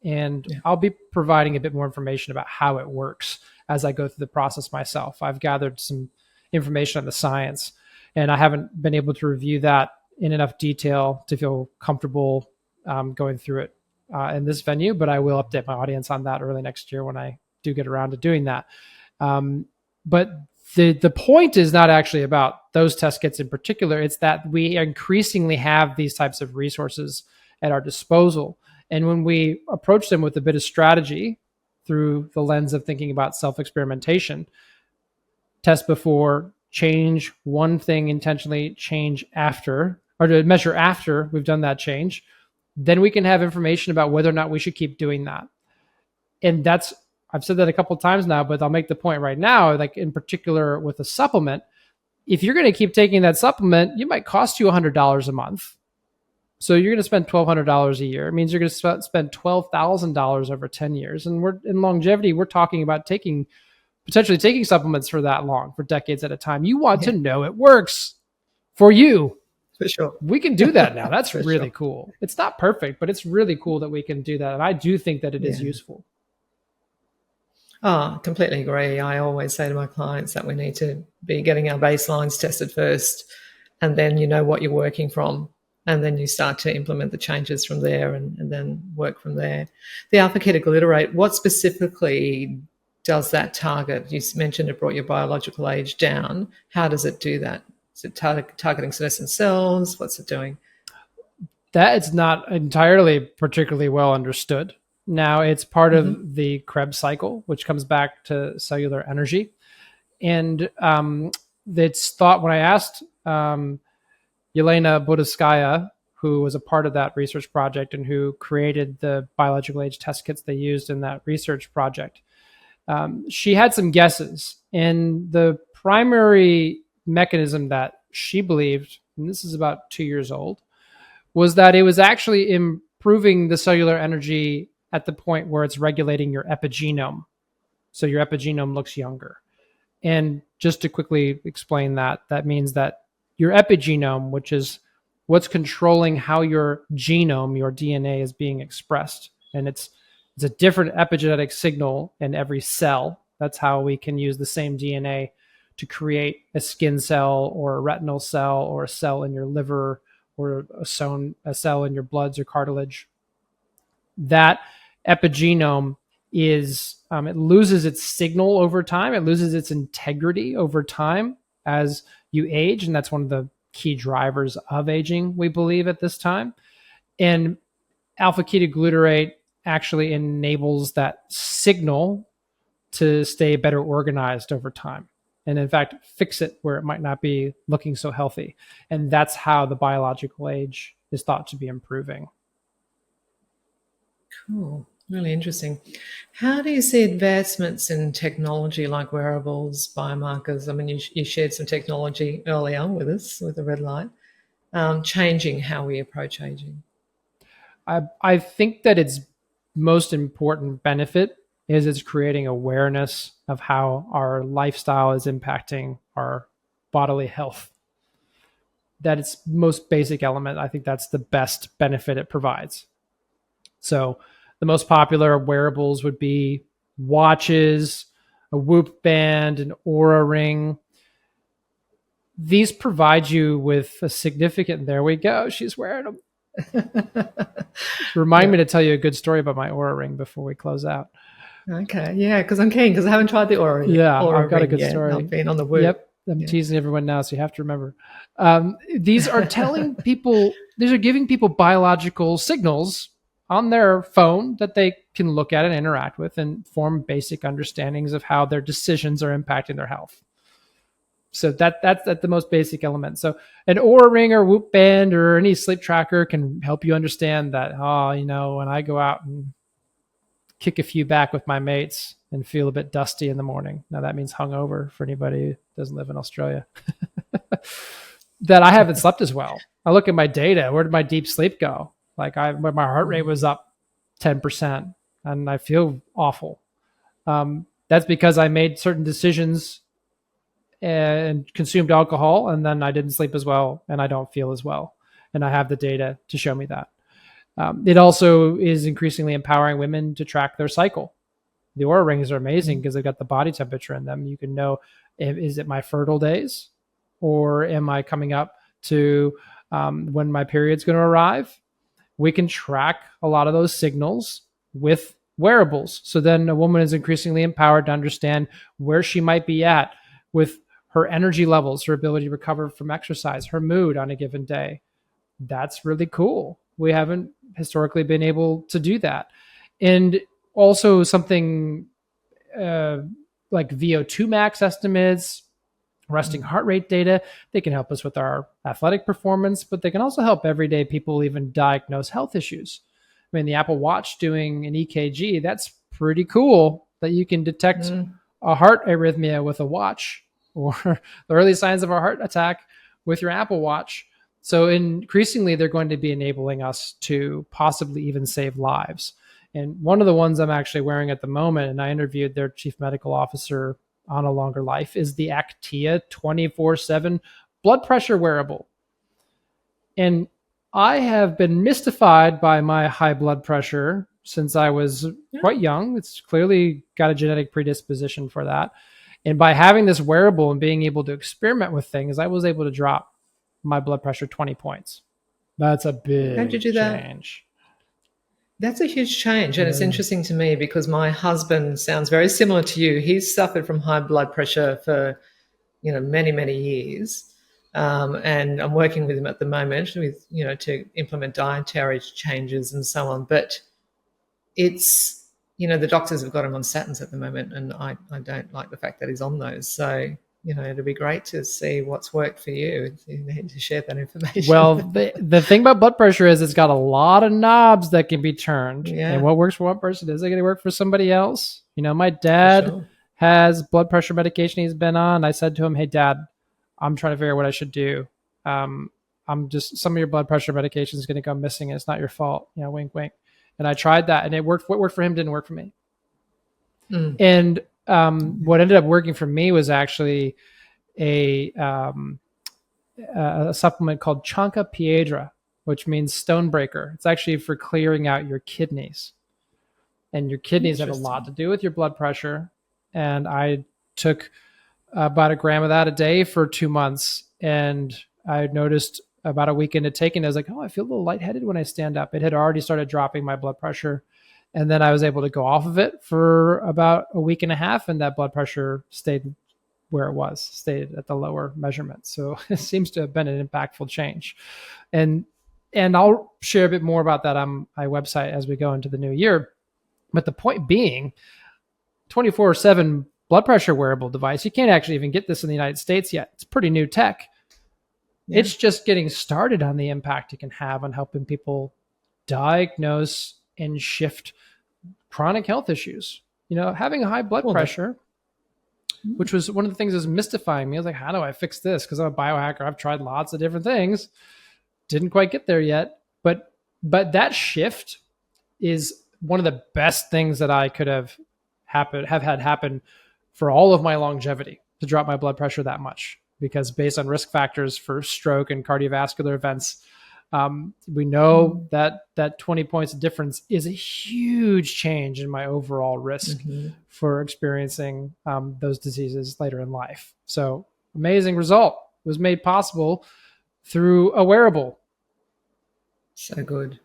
And I'll be providing a bit more information about how it works as I go through the process myself. I've gathered some information on the science, and I haven't been able to review that in enough detail to feel comfortable going through it in this venue, but I will update my audience on that early next year when I do get around to doing that. But the point is not actually about those test kits in particular. It's that we increasingly have these types of resources at our disposal. And when we approach them with a bit of strategy through the lens of thinking about self-experimentation, test before, change one thing intentionally, change after, or to measure after we've done that change, then we can have information about whether or not we should keep doing that. And that's, I've said that a couple of times now, but I'll make the point right now, like in particular with a supplement, if you're going to keep taking that supplement, it might cost you $100 a month. So you're going to spend $1,200 a year. It means you're going to spend $12,000 over 10 years. And we're in longevity, we're talking about potentially taking supplements for that long, for decades at a time. You want to know it works for you. For sure. We can do that now. That's really sure. cool. It's not perfect, but it's really cool that we can do that. And I do think that it is useful. Oh, completely agree. I always say to my clients that we need to be getting our baselines tested first, and then you know what you're working from, and then you start to implement the changes from there and then work from there. The alpha-ketoglutarate, what specifically does that target? You mentioned it brought your biological age down. How does it do that? Is it targeting senescent cells? What's it doing? That is not entirely particularly well understood. Now, it's part of the Krebs cycle, which comes back to cellular energy. And it's thought, when I asked Yelena Budovskaya, who was a part of that research project and who created the biological age test kits they used in that research project, she had some guesses. And the primary mechanism that she believed, and this is about 2 years old, was that it was actually improving the cellular energy at the point where it's regulating your epigenome. So your epigenome looks younger. And just to quickly explain that, that means that your epigenome, which is what's controlling how your genome, your DNA, is being expressed. And it's a different epigenetic signal in every cell. That's how we can use the same DNA to create a skin cell or a retinal cell or a cell in your liver or a cell in your bloods or cartilage. That epigenome is, it loses its signal over time. It loses its integrity over time as you age. And that's one of the key drivers of aging, we believe, at this time. And alpha-ketoglutarate actually enables that signal to stay better organized over time. And in fact, fix it where it might not be looking so healthy. And that's how the biological age is thought to be improving. Cool. Really interesting. How do you see advancements in technology like wearables, biomarkers? I mean, you shared some technology earlier with us with the red light, changing how we approach aging. I think that its most important benefit is it's creating awareness of how our lifestyle is impacting our bodily health. That its most basic element. I think that's the best benefit it provides. So the most popular wearables would be watches, a Whoop band, an Oura ring. These provide you with a significant, there we go, she's wearing them. Remind me to tell you a good story about my Oura ring before we close out. Okay, yeah, because I'm keen, because I haven't tried the Oura. Yeah, Oura I've got ring a good yet. story. I've been on the Whoop. Yep, I'm teasing everyone now, so you have to remember. These are telling people, these are giving people biological signals on their phone that they can look at and interact with and form basic understandings of how their decisions are impacting their health. So that's the most basic element. So an Oura ring or Whoop band or any sleep tracker can help you understand that, when I go out and kick a few back with my mates and feel a bit dusty in the morning. Now that means hungover for anybody who doesn't live in Australia. That I haven't slept as well. I look at my data. Where did my deep sleep go? Like my heart rate was up 10% and I feel awful. That's because I made certain decisions and consumed alcohol, and then I didn't sleep as well and I don't feel as well. And I have the data to show me that. It also is increasingly empowering women to track their cycle. The Oura rings are amazing because they've got the body temperature in them. You can know, is it my fertile days or am I coming up to when my period's going to arrive? We can track a lot of those signals with wearables. So then a woman is increasingly empowered to understand where she might be at with her energy levels, her ability to recover from exercise, her mood on a given day. That's really cool. we haven't historically been able to do that. And also something uh, like VO2 max estimates, resting heart rate data. They can help us with our athletic performance, but they can also help everyday people even diagnose health issues. I mean, the Apple Watch doing an EKG, that's pretty cool that you can detect Mm. a heart arrhythmia with a watch, or the early signs of a heart attack with your Apple Watch. So increasingly, they're going to be enabling us to possibly even save lives. And one of the ones I'm actually wearing at the moment, and I interviewed their chief medical officer on a longer life, is the Actia 24/7 blood pressure wearable. And I have been mystified by my high blood pressure since I was quite young. It's clearly got a genetic predisposition for that. And by having this wearable and being able to experiment with things, I was able to drop my blood pressure 20 points. That's a How'd you big do that? change. That's a huge change. And it's Yeah. interesting to me because my husband sounds very similar to you. He's suffered from high blood pressure for, many, many years. And I'm working with him at the moment with, to implement dietary changes and so on. But it's, the doctors have got him on statins at the moment. And I don't like the fact that he's on those. So, it'd be great to see what's worked for you. You need to share that information. Well, the thing about blood pressure is it's got a lot of knobs that can be turned. Yeah. And what works for one person isn't going to work for somebody else. My For dad sure. has blood pressure medication he's been on. I said to him, "Hey, Dad, I'm trying to figure out what I should do. Some of your blood pressure medication is going to go missing, and it's not your fault." Wink, wink. And I tried that, and it worked. What worked for him didn't work for me. Mm. And what ended up working for me was actually a supplement called Chanca Piedra, which means stonebreaker. It's actually for clearing out your kidneys. And your kidneys have a lot to do with your blood pressure. And I took about a gram of that a day for 2 months. And I noticed about a week into taking it, I was like, oh, I feel a little lightheaded when I stand up. It had already started dropping my blood pressure. And then I was able to go off of it for about a week and a half, and that blood pressure stayed where it was, stayed at the lower measurement. So it seems to have been an impactful change. And I'll share a bit more about that on my website as we go into the new year. But the point being, 24/7 blood pressure wearable device, you can't actually even get this in the United States yet. It's pretty new tech. Yeah. It's just getting started on the impact it can have on helping people diagnose and shift chronic health issues. Having a high blood pressure, which was one of the things that was mystifying me. I was like, how do I fix this? Because I'm a biohacker. I've tried lots of different things. Didn't quite get there yet. But that shift is one of the best things that I could have had happen for all of my longevity, to drop my blood pressure that much. Because based on risk factors for stroke and cardiovascular events, we know that 20 points of difference is a huge change in my overall risk for experiencing those diseases later in life. So amazing result was made possible through a wearable. So good.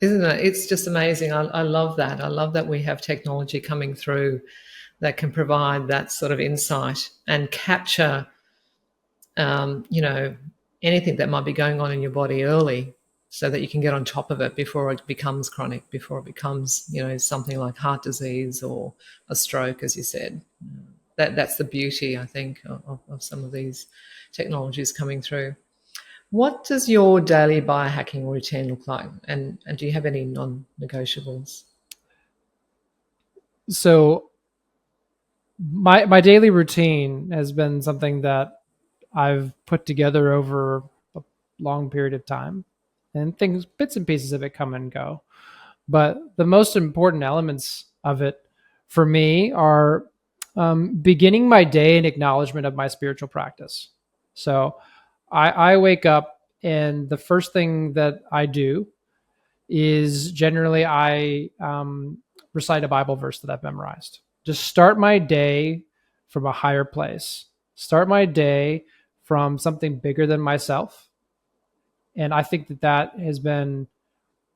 Isn't it? It's just amazing. I love that. I love that we have technology coming through that can provide that sort of insight and capture, anything that might be going on in your body early, so that you can get on top of it before it becomes chronic, before it becomes, something like heart disease or a stroke, as you said. That's the beauty, I think, of some of these technologies coming through. What does your daily biohacking routine look like? And do you have any non-negotiables? So my daily routine has been something that I've put together over a long period of time, and bits and pieces of it come and go. But the most important elements of it for me are beginning my day in acknowledgement of my spiritual practice. So I wake up, and the first thing that I do is generally I recite a Bible verse that I've memorized. Just start my day from a higher place. Start my day from something bigger than myself. And I think that has been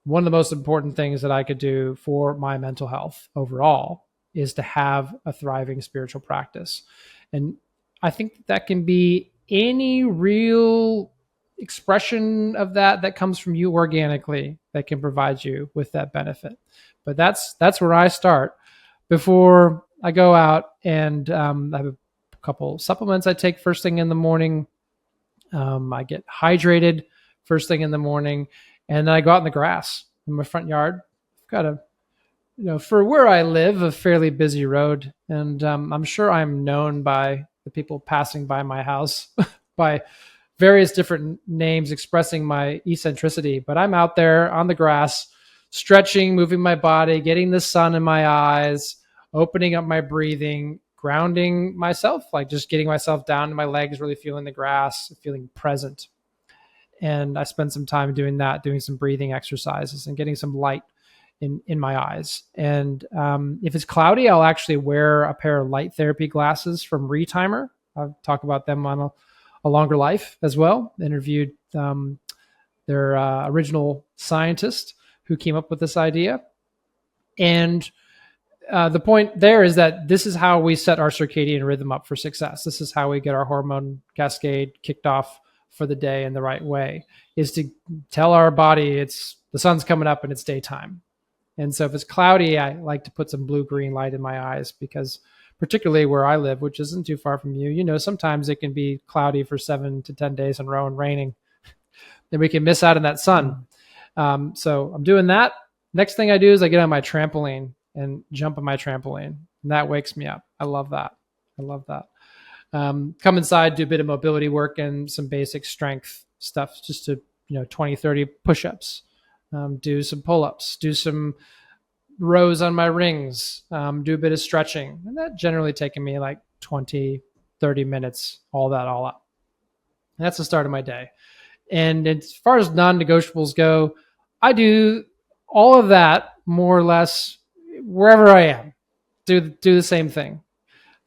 one of the most important things that I could do for my mental health overall, is to have a thriving spiritual practice. And I think that can be any real expression of that comes from you organically that can provide you with that benefit. But that's where I start before I go out, and I have a couple supplements I take first thing in the morning. I get hydrated first thing in the morning, and then I go out in the grass in my front yard. I've got for where I live, a fairly busy road, and I'm sure I'm known by the people passing by my house by various different names expressing my eccentricity. But I'm out there on the grass, stretching, moving my body, getting the sun in my eyes, opening up my breathing, grounding myself, like just getting myself down to my legs, really feeling the grass, feeling present. And I spend some time doing that, doing some breathing exercises and getting some light in my eyes. And if it's cloudy, I'll actually wear a pair of light therapy glasses from Retimer. I'll talk about them on a longer life as well. Interviewed their original scientist who came up with this idea. And the point there is that this is how we set our circadian rhythm up for success. This is how we get our hormone cascade kicked off for the day in the right way, is to tell our body the sun's coming up and it's daytime. And so if it's cloudy, I like to put some blue-green light in my eyes, because particularly where I live, which isn't too far from you, sometimes it can be cloudy for 7 to 10 days in a row and raining. Then we can miss out on that sun. So I'm doing that. Next thing I do is I get on my trampoline and jump on my trampoline. And that wakes me up. I love that. Come inside, do a bit of mobility work and some basic strength stuff, just to, 20, 30 push-ups. Do some pull-ups, do some rows on my rings, do a bit of stretching. And that generally taking me like 20, 30 minutes, all up. And that's the start of my day. And as far as non-negotiables go, I do all of that more or less wherever I am. Do the same thing.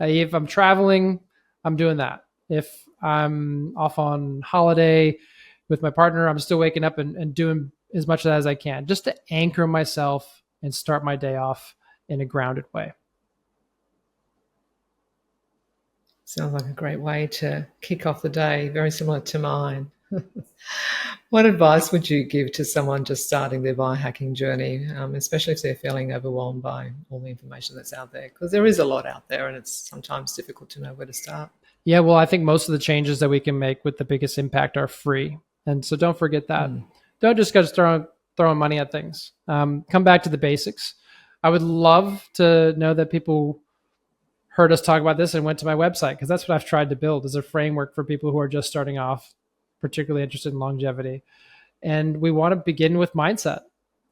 If I'm traveling, I'm doing that. If I'm off on holiday with my partner, I'm still waking up and doing as much of that as I can, just to anchor myself and start my day off in a grounded way. Sounds like a great way to kick off the day, very similar to mine. What advice would you give to someone just starting their biohacking journey, especially if they're feeling overwhelmed by all the information that's out there? Because there is a lot out there and it's sometimes difficult to know where to start. Yeah, well, I think most of the changes that we can make with the biggest impact are free. And so don't forget that. Don't just go throwing money at things. Come back to the basics. I would love to know that people heard us talk about this and went to my website, because that's what I've tried to build, is a framework for people who are just starting off, particularly interested in longevity. And we want to begin with mindset.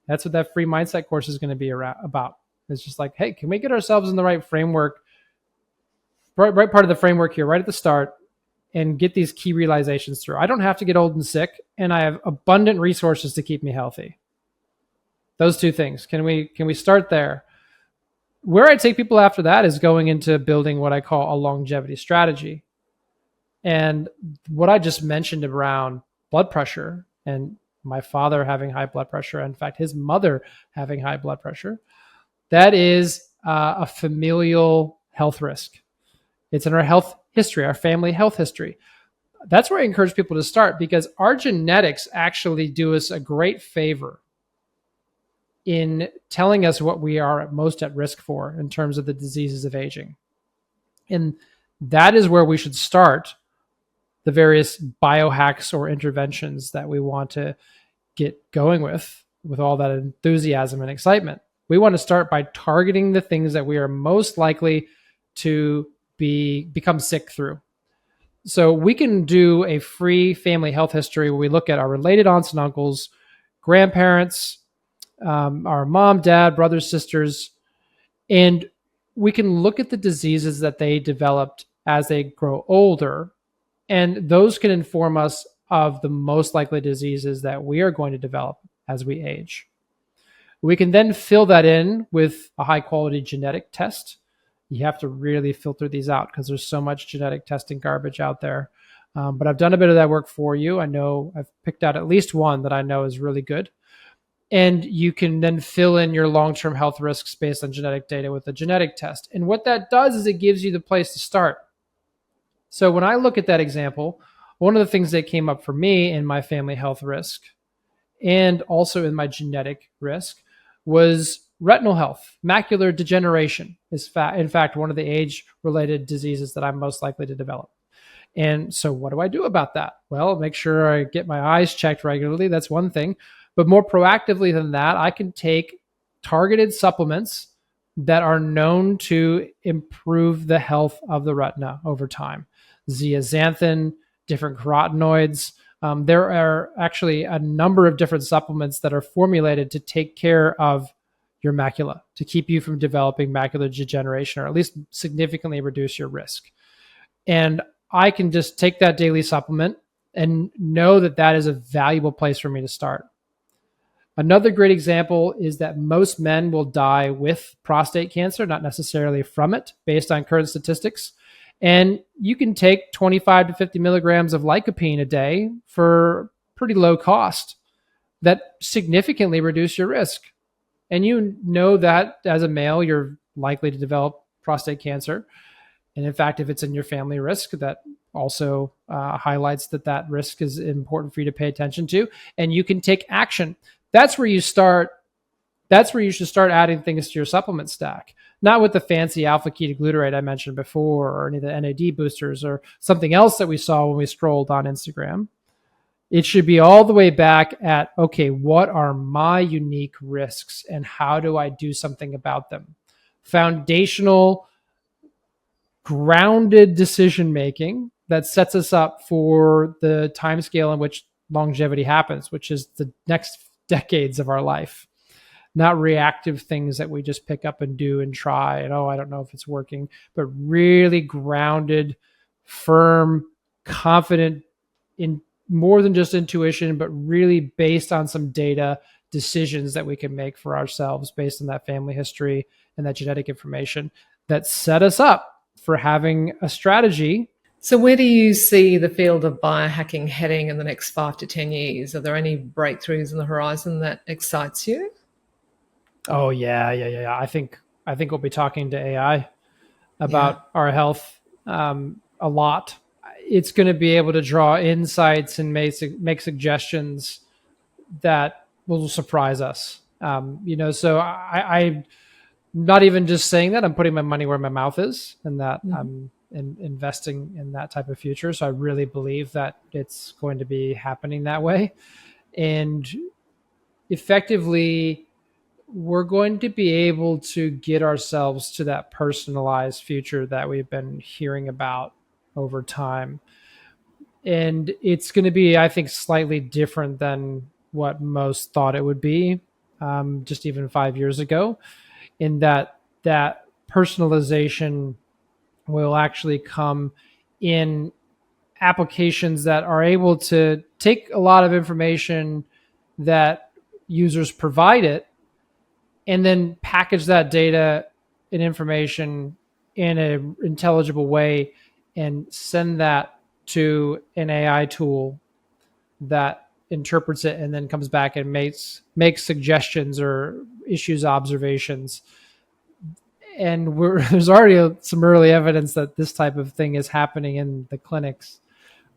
That's what that free mindset course is going to be about. It's just like, hey, can we get ourselves in the right framework, right part of the framework here, right at the start, and get these key realizations through. I don't have to get old and sick, and I have abundant resources to keep me healthy. Those two things. Can we start there? Where I take people after that is going into building what I call a longevity strategy. And what I just mentioned around blood pressure, and my father having high blood pressure, in fact, his mother having high blood pressure, that is a familial health risk. It's in our health history, our family health history. That's where I encourage people to start, because our genetics actually do us a great favor in telling us what we are most at risk for in terms of the diseases of aging. And that is where we should start the various biohacks or interventions that we want to get going with all that enthusiasm and excitement. We want to start by targeting the things that we are most likely to become sick through. So we can do a free family health history where we look at our related aunts and uncles, grandparents, our mom, dad, brothers, sisters, and we can look at the diseases that they developed as they grow older, and those can inform us of the most likely diseases that we are going to develop as we age. We can then fill that in with a high quality genetic test. You have to really filter these out because there's so much genetic testing garbage out there. But I've done a bit of that work for you. I know I've picked out at least one that I know is really good. And you can then fill in your long-term health risks based on genetic data with a genetic test. And what that does is it gives you the place to start. So when I look at that example, one of the things that came up for me in my family health risk and also in my genetic risk was retinal health. Macular degeneration is in fact one of the age-related diseases that I'm most likely to develop. And so what do I do about that? Well, make sure I get my eyes checked regularly. That's one thing. But more proactively than that, I can take targeted supplements that are known to improve the health of the retina over time. Zeaxanthin, different carotenoids. There are actually a number of different supplements that are formulated to take care of your macula, to keep you from developing macular degeneration, or at least significantly reduce your risk. And I can just take that daily supplement and know that that is a valuable place for me to start. Another great example is that most men will die with prostate cancer, not necessarily from it, based on current statistics. And you can take 25 to 50 milligrams of lycopene a day for pretty low cost that significantly reduce your risk. And you know that as a male, you're likely to develop prostate cancer. And in fact, if it's in your family risk, that also highlights that that risk is important for you to pay attention to. And you can take action. That's where you start. That's where you should start adding things to your supplement stack. Not with the fancy alpha-ketoglutarate I mentioned before, or any of the NAD boosters, or something else that we saw when we scrolled on Instagram. It should be all the way back at, okay, what are my unique risks and how do I do something about them? Foundational, grounded decision making that sets us up for the time scale in which longevity happens, which is the next decades of our life. Not reactive things that we just pick up and do and try and, oh, I don't know if it's working, but really grounded, firm, confident in more than just intuition, but really based on some data decisions that we can make for ourselves based on that family history and that genetic information that set us up for having a strategy. So where do you see the field of biohacking heading in the next 5 to 10 years? Are there any breakthroughs on the horizon that excites you? Oh yeah. I think we'll be talking to AI Yeah. about our health a lot. It's going to be able to draw insights and make suggestions that will surprise us. So I'm not even just saying that. I'm putting my money where my mouth is, and that I'm investing in that type of future. So I really believe that it's going to be happening that way, and effectively we're going to be able to get ourselves to that personalized future that we've been hearing about over time. And it's going to be, I think, slightly different than what most thought it would be, just even 5 years ago, in that personalization will actually come in applications that are able to take a lot of information that users provide it and then package that data and information in an intelligible way and send that to an AI tool that interprets it and then comes back and makes suggestions or issues observations. And there's already some early evidence that this type of thing is happening in the clinics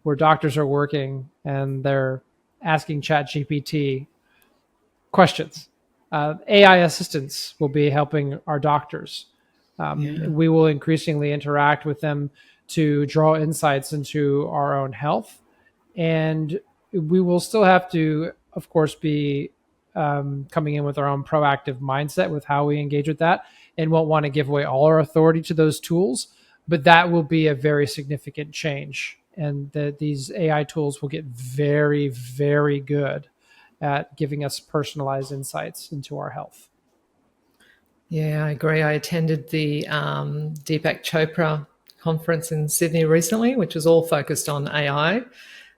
where doctors are working and they're asking ChatGPT questions. AI assistants will be helping our doctors. We will increasingly interact with them to draw insights into our own health. And we will still have to, of course, be coming in with our own proactive mindset with how we engage with that, and won't want to give away all our authority to those tools. But that will be a very significant change. And these AI tools will get very, very good at giving us personalized insights into our health. Yeah, I agree. I attended the Deepak Chopra conference in Sydney recently, which was all focused on AI.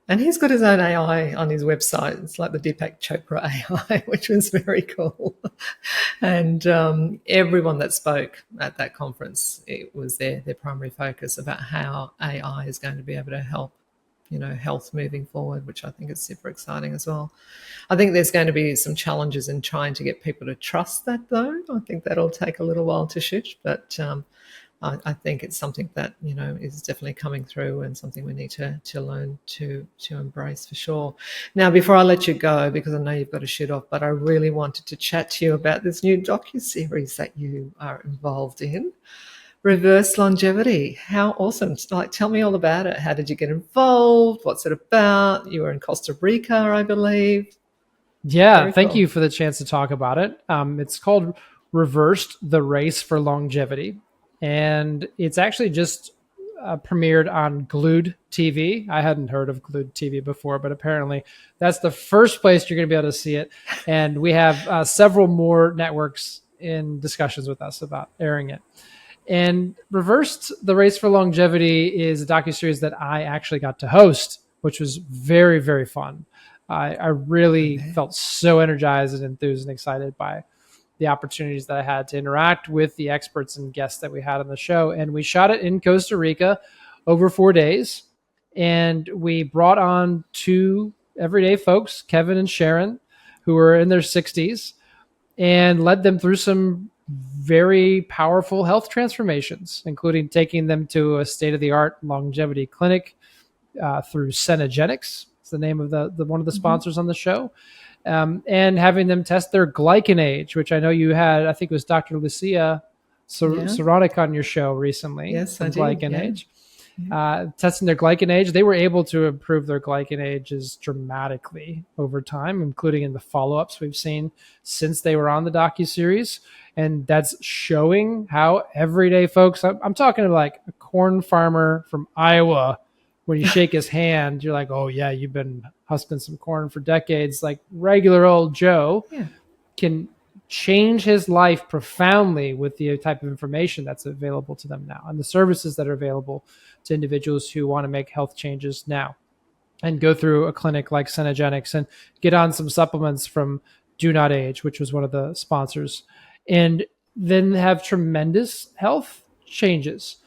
And he's got his own AI on his website. It's like the Deepak Chopra AI, which was very cool. And everyone that spoke at that conference, it was their primary focus about how AI is going to be able to help, health moving forward, which I think is super exciting as well. I think there's going to be some challenges in trying to get people to trust that, though. I think that'll take a little while to shift, but I think it's something that is definitely coming through, and something we need to learn to embrace for sure. Now, before I let you go, because I know you've got to shoot off, but I really wanted to chat to you about this new docu-series that you are involved in, Reverse Longevity. How awesome! Like, tell me all about it. How did you get involved? What's it about? You were in Costa Rica, I believe. Yeah, Very thank cool. you for the chance to talk about it. It's called Reversed: The Race for Longevity, and it's actually just premiered on Glued TV. I hadn't heard of Glued TV before, but apparently that's the first place you're going to be able to see it. And we have several more networks in discussions with us about airing it. And Reversed: The Race for Longevity is a docuseries that I actually got to host, which was very, very fun. I really felt so energized and enthused and excited by the opportunities that I had to interact with the experts and guests that we had on the show. And we shot it in Costa Rica over 4 days. And we brought on two everyday folks, Kevin and Sharon, who were in their 60s, and led them through some very powerful health transformations, including taking them to a state of the art longevity clinic through Cenogenics. It's the name of the one of the sponsors on the show. And having them test their glycan age, which I know you had, I think it was Dr. Lucia Saronic on your show recently Yes, I from did. Glycan Yeah. Age. Testing their glycan age, they were able to improve their glycan ages dramatically over time, including in the follow-ups we've seen since they were on the docuseries. And that's showing how everyday folks, I'm talking like a corn farmer from Iowa, when you shake his hand, you're like, oh yeah, you've been husking some corn for decades. Like regular old Joe Yeah. can change his life profoundly with the type of information that's available to them now and the services that are available to individuals who want to make health changes now and go through a clinic like Cenogenics and get on some supplements from Do Not Age, which was one of the sponsors, and then have tremendous health changes.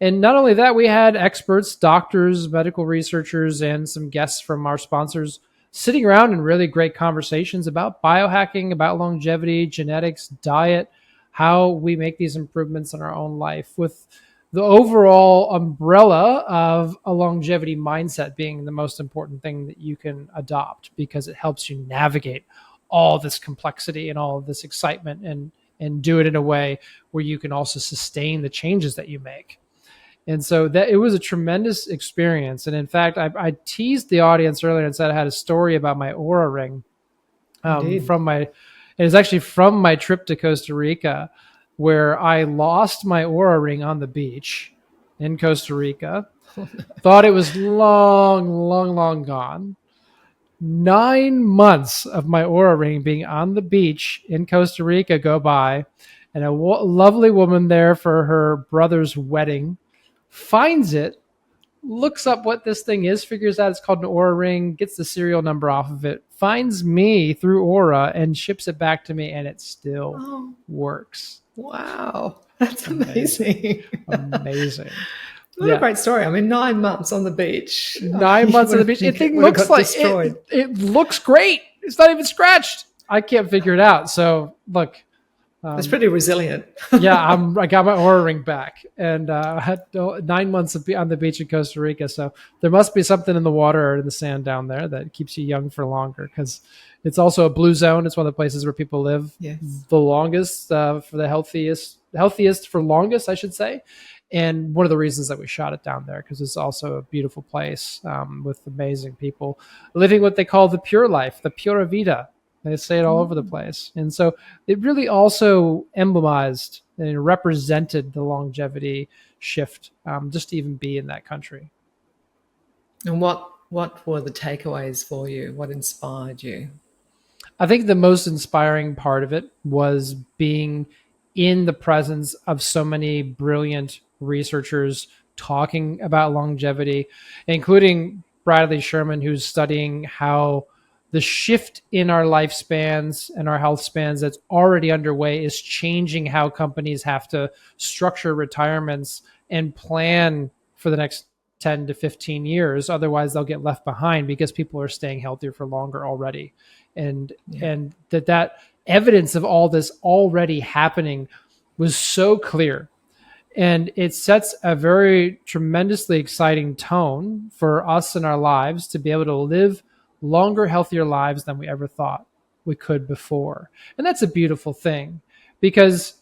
And not only that, we had experts, doctors, medical researchers, and some guests from our sponsors sitting around in really great conversations about biohacking, about longevity, genetics, diet, how we make these improvements in our own life, with the overall umbrella of a longevity mindset being the most important thing that you can adopt, because it helps you navigate all this complexity and all of this excitement, and do it in a way where you can also sustain the changes that you make. And so that it was a tremendous experience. And in fact, I teased the audience earlier and said I had a story about my Aura ring Indeed. from my, it was actually from my trip to Costa Rica, where I lost my Aura ring on the beach in Costa Rica. Thought it was long, long, long gone. 9 months of my Aura ring being on the beach in Costa Rica go by, and a lovely woman there for her brother's wedding finds it, looks up what this thing is, figures out it's called an Aura ring, gets the serial number off of it, finds me through Aura, and ships it back to me, and it still Oh, works. wow. That's Amazing. amazing. Amazing. What a Yeah. great story. I mean, 9 months on the beach. Nine You months on the beach. It thing would have looks got like destroyed. it looks great. It's not even scratched. I can't figure it out. So look, It's pretty resilient. yeah, I got my Aura ring back, and I had 9 months on the beach in Costa Rica. So there must be something in the water or in the sand down there that keeps you young for longer, because it's also a blue zone. It's one of the places where people live Yes. the longest, for the healthiest for longest, I should say. And one of the reasons that we shot it down there, because it's also a beautiful place, with amazing people living what they call the pure life, the pura vida. They say it all over the place. And so it really also emblemized and represented the longevity shift, just to even be in that country. And what were the takeaways for you? What inspired you? I think the most inspiring part of it was being in the presence of so many brilliant researchers talking about longevity, including Bradley Sherman, who's studying how the shift in our lifespans and our health spans that's already underway is changing how companies have to structure retirements and plan for the next 10 to 15 years. Otherwise, they'll get left behind because people are staying healthier for longer already. And Yeah. and that evidence of all this already happening was so clear. And it sets a very tremendously exciting tone for us in our lives to be able to live longer, healthier lives than we ever thought we could before. And that's a beautiful thing, because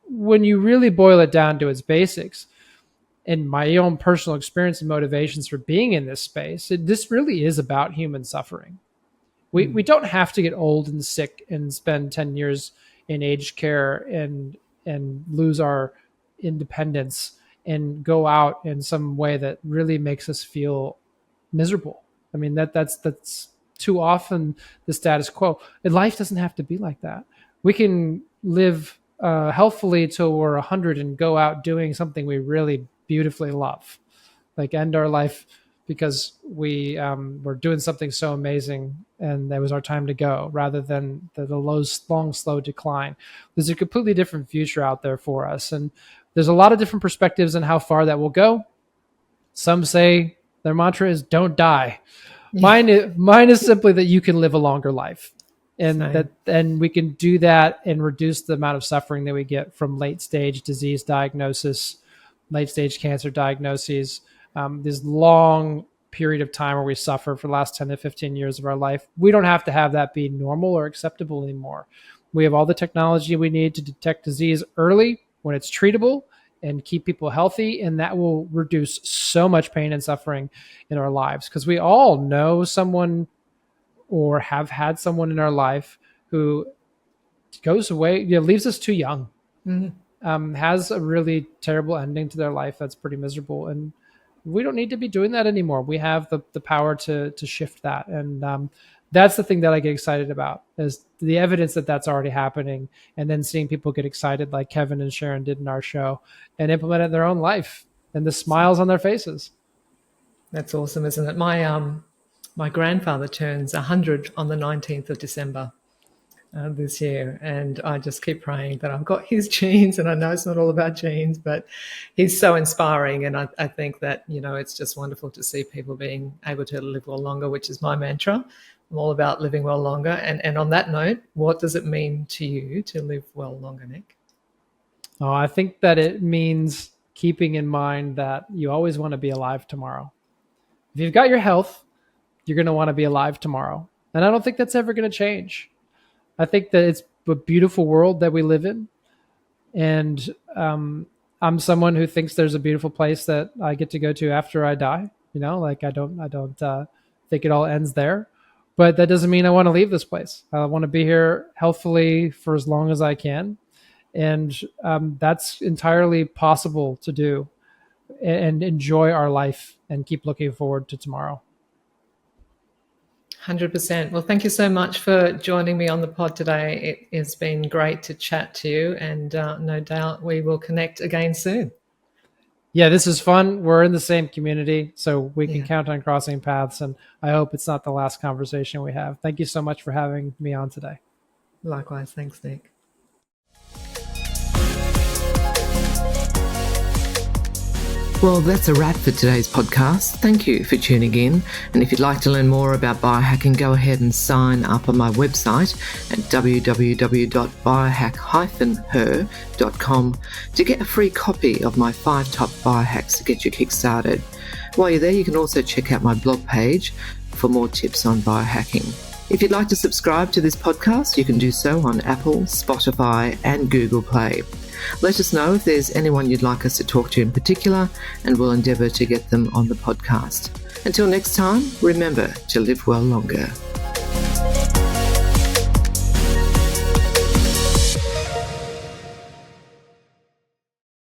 when you really boil it down to its basics, and my own personal experience and motivations for being in this space, this really is about human suffering. We don't have to get old and sick and spend 10 years in aged care and lose our independence and go out in some way that really makes us feel miserable. I mean, that's too often the status quo. And life doesn't have to be like that. We can live healthfully till we're 100 and go out doing something we really beautifully love, like end our life because we were doing something so amazing and that was our time to go, rather than the long, slow decline. There's a completely different future out there for us. And there's a lot of different perspectives on how far that will go. Some say their mantra is don't die. Mine is simply that you can live a longer life. And we can do that and reduce the amount of suffering that we get from late stage disease diagnosis, late stage cancer diagnoses, this long period of time where we suffer for the last 10 to 15 years of our life. We don't have to have that be normal or acceptable anymore. We have all the technology we need to detect disease early when it's treatable and keep people healthy. And that will reduce so much pain and suffering in our lives, because we all know someone or have had someone in our life who goes away, leaves us too young, has a really terrible ending to their life that's pretty miserable. And we don't need to be doing that anymore. We have the power to shift that. And that's the thing that I get excited about, is the evidence that that's already happening, and then seeing people get excited like Kevin and Sharon did in our show and implement it in their own life, and the smiles on their faces. That's awesome, isn't it? My grandfather turns 100 on the 19th of December this year, and I just keep praying that I've got his genes. And I know it's not all about genes, but he's so inspiring. And I think that, it's just wonderful to see people being able to live well longer, which is my mantra. I'm all about living well longer. And on that note, what does it mean to you to live well longer, Nick? Oh, I think that it means keeping in mind that you always want to be alive tomorrow. If you've got your health, you're going to want to be alive tomorrow. And I don't think that's ever going to change. I think that it's a beautiful world that we live in. And I'm someone who thinks there's a beautiful place that I get to go to after I die. I don't think it all ends there. But that doesn't mean I want to leave this place. I want to be here healthfully for as long as I can. And that's entirely possible to do, and enjoy our life and keep looking forward to tomorrow. 100%. Well, thank you so much for joining me on the pod today. It has been great to chat to you, and no doubt we will connect again soon. Yeah, this is fun. We're in the same community, so we can count on crossing paths, and I hope it's not the last conversation we have. Thank you so much for having me on today. Likewise. Thanks, Nick. Well, that's a wrap for today's podcast. Thank you for tuning in. And if you'd like to learn more about biohacking, go ahead and sign up on my website at www.biohack-her.com to get a free copy of my 5 top biohacks to get you kick-started. While you're there, you can also check out my blog page for more tips on biohacking. If you'd like to subscribe to this podcast, you can do so on Apple, Spotify, and Google Play. Let us know if there's anyone you'd like us to talk to in particular, and we'll endeavour to get them on the podcast. Until next time, remember to live well longer.